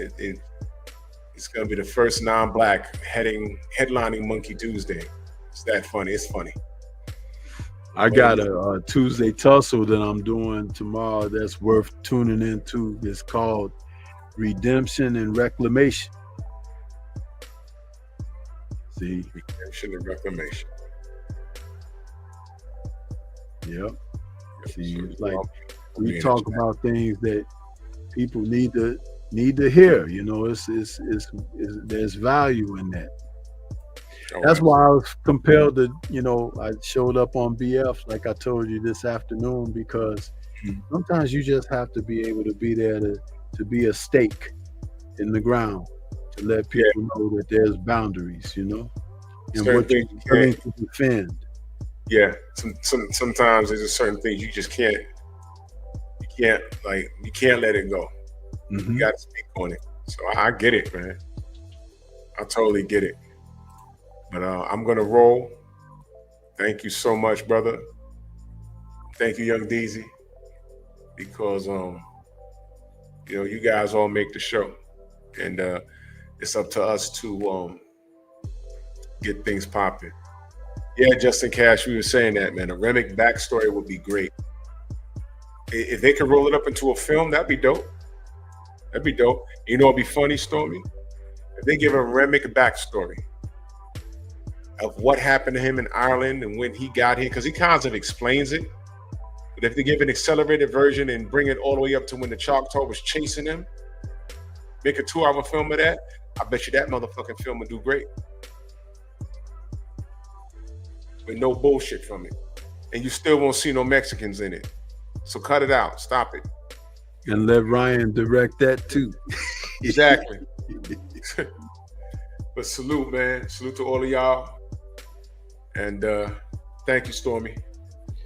It's gonna be the first non-black headlining Monkey Tuesday. It's that funny. It's funny. I got a Tuesday tussle that I'm doing tomorrow that's worth tuning into. It's called Redemption and Reclamation. See? Redemption and Reclamation. Yep. See, it's like we talk about things that people need to hear. There's value in that. That's why I was compelled to, I showed up on BF like I told you this afternoon, because sometimes you just have to be able to be there to be a stake in the ground, to let people know that there's boundaries, and what you're willing to defend. Yeah, sometimes there's just certain things you just can't. You can't let it go. You got to speak on it. So I get it, man. I totally get it. But I'm gonna roll. Thank you so much, brother. Thank you, Young DZ, because you guys all make the show, and it's up to us to get things popping. Yeah, Justin Cash, we were saying that, man. A Remick backstory would be great. If they could roll it up into a film, that'd be dope. That'd be dope. It'd be funny, Stormy? If they give a Remick a backstory of what happened to him in Ireland and when he got here, because he kind of explains it. But if they give an accelerated version and bring it all the way up to when the Choctaw was chasing him, make a 2-hour film of that, I bet you that motherfucking film would do great. With no bullshit from it. And you still won't see no Mexicans in it. So cut it out. Stop it. And let Ryan direct that too. Exactly. But salute, man. Salute to all of y'all. And thank you, Stormy.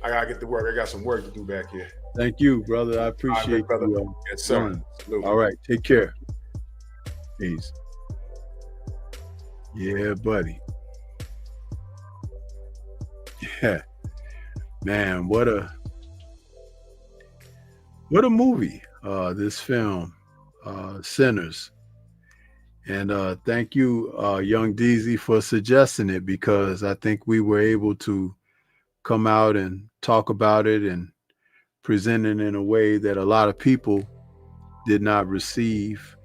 I gotta get to work. I got some work to do back here. Thank you, brother. I appreciate you. Yes, sir. All right. Take care. Peace. Yeah, buddy. Yeah. Man, what a movie, this film, Sinners. And thank you, Young DZ, for suggesting it, because I think we were able to come out and talk about it and present it in a way that a lot of people did not receive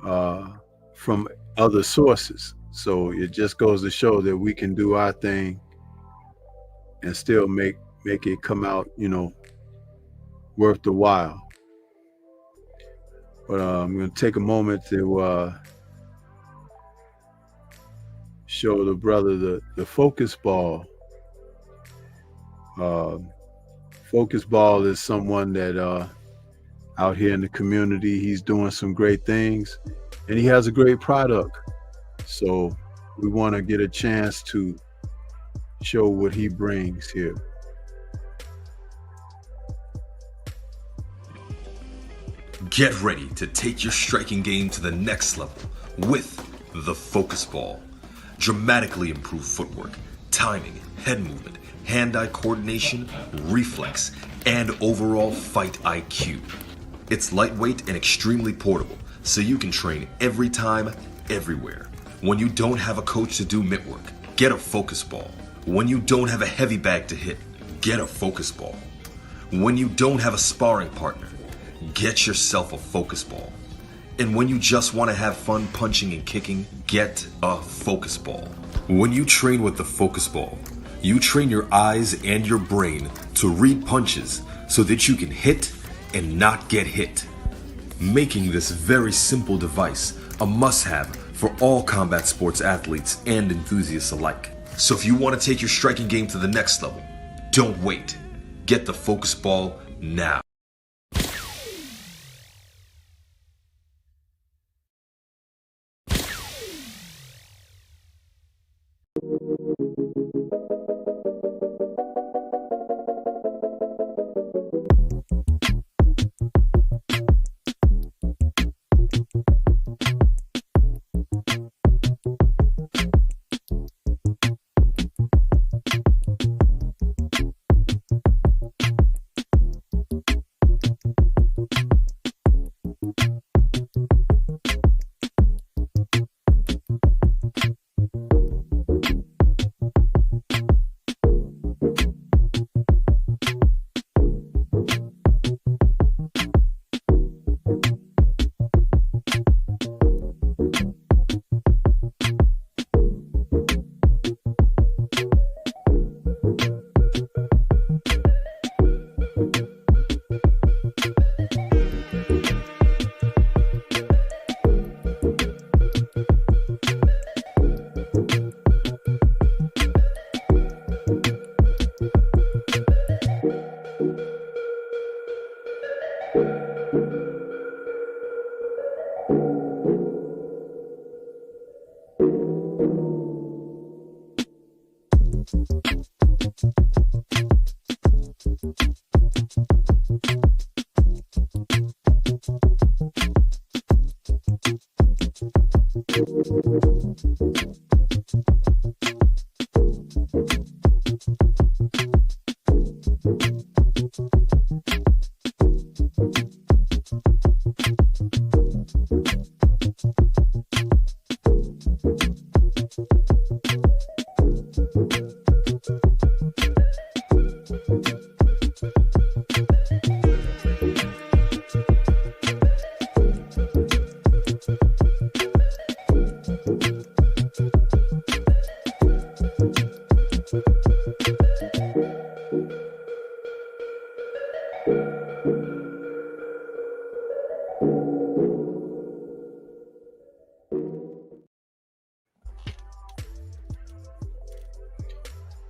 from other sources. So it just goes to show that we can do our thing and still make it come out, worth the while. But I'm going to take a moment to show the brother the focus ball. Focus ball is someone that out here in the community, he's doing some great things, and he has a great product. So we want to get a chance to show what he brings here. Get ready to take your striking game to the next level with the Focus Ball. Dramatically improved footwork, timing, head movement, hand-eye coordination, reflex, and overall fight IQ. It's lightweight and extremely portable, so you can train every time, everywhere. When you don't have a coach to do mitt work, get a Focus Ball. When you don't have a heavy bag to hit, get a Focus Ball. When you don't have a sparring partner, get yourself a Focus Ball. And when you just want to have fun punching and kicking, get a Focus Ball. When you train with the Focus Ball, you train your eyes and your brain to read punches so that you can hit and not get hit, making this very simple device a must-have for all combat sports athletes and enthusiasts alike. So if you want to take your striking game to the next level, don't wait. Get the Focus Ball now.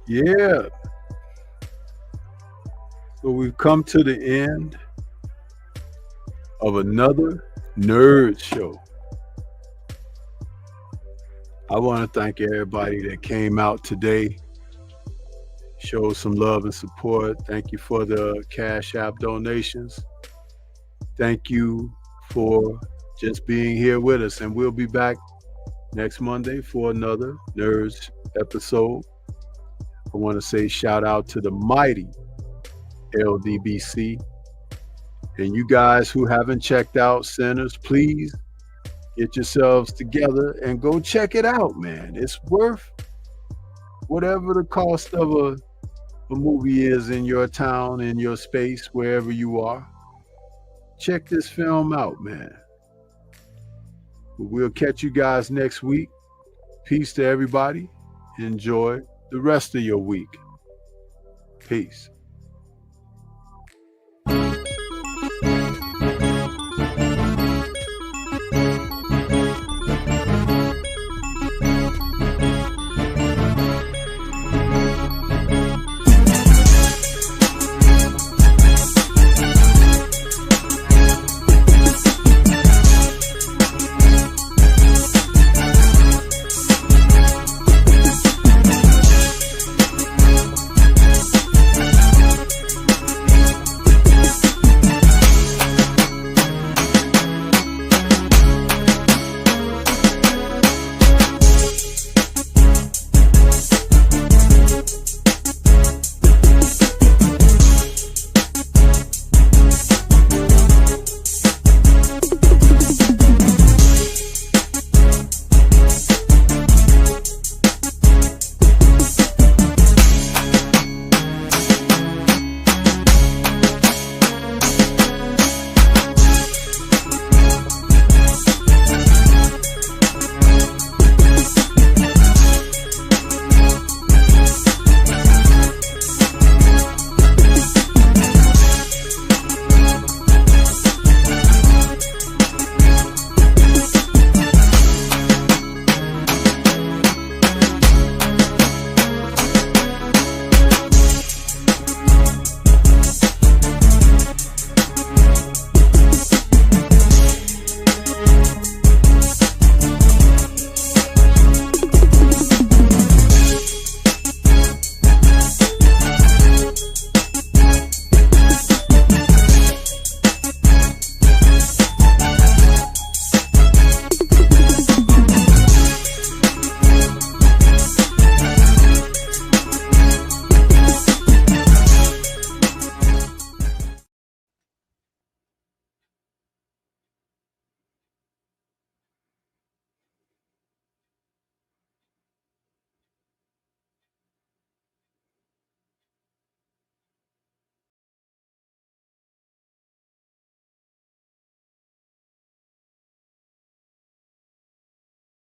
Yeah. So we've come to the end of another Nerd Show. I want to thank everybody that came out today, showed some love and support. Thank you for the Cash App donations. Thank you for just being here with us. And we'll be back next Monday for another Nerds episode. I want to say shout out to the mighty LDBC. And you guys who haven't checked out Sinners, please get yourselves together and go check it out, man. It's worth whatever the cost of a movie is in your town, in your space, wherever you are. Check this film out, man. We'll catch you guys next week. Peace to everybody. Enjoy the rest of your week. Peace.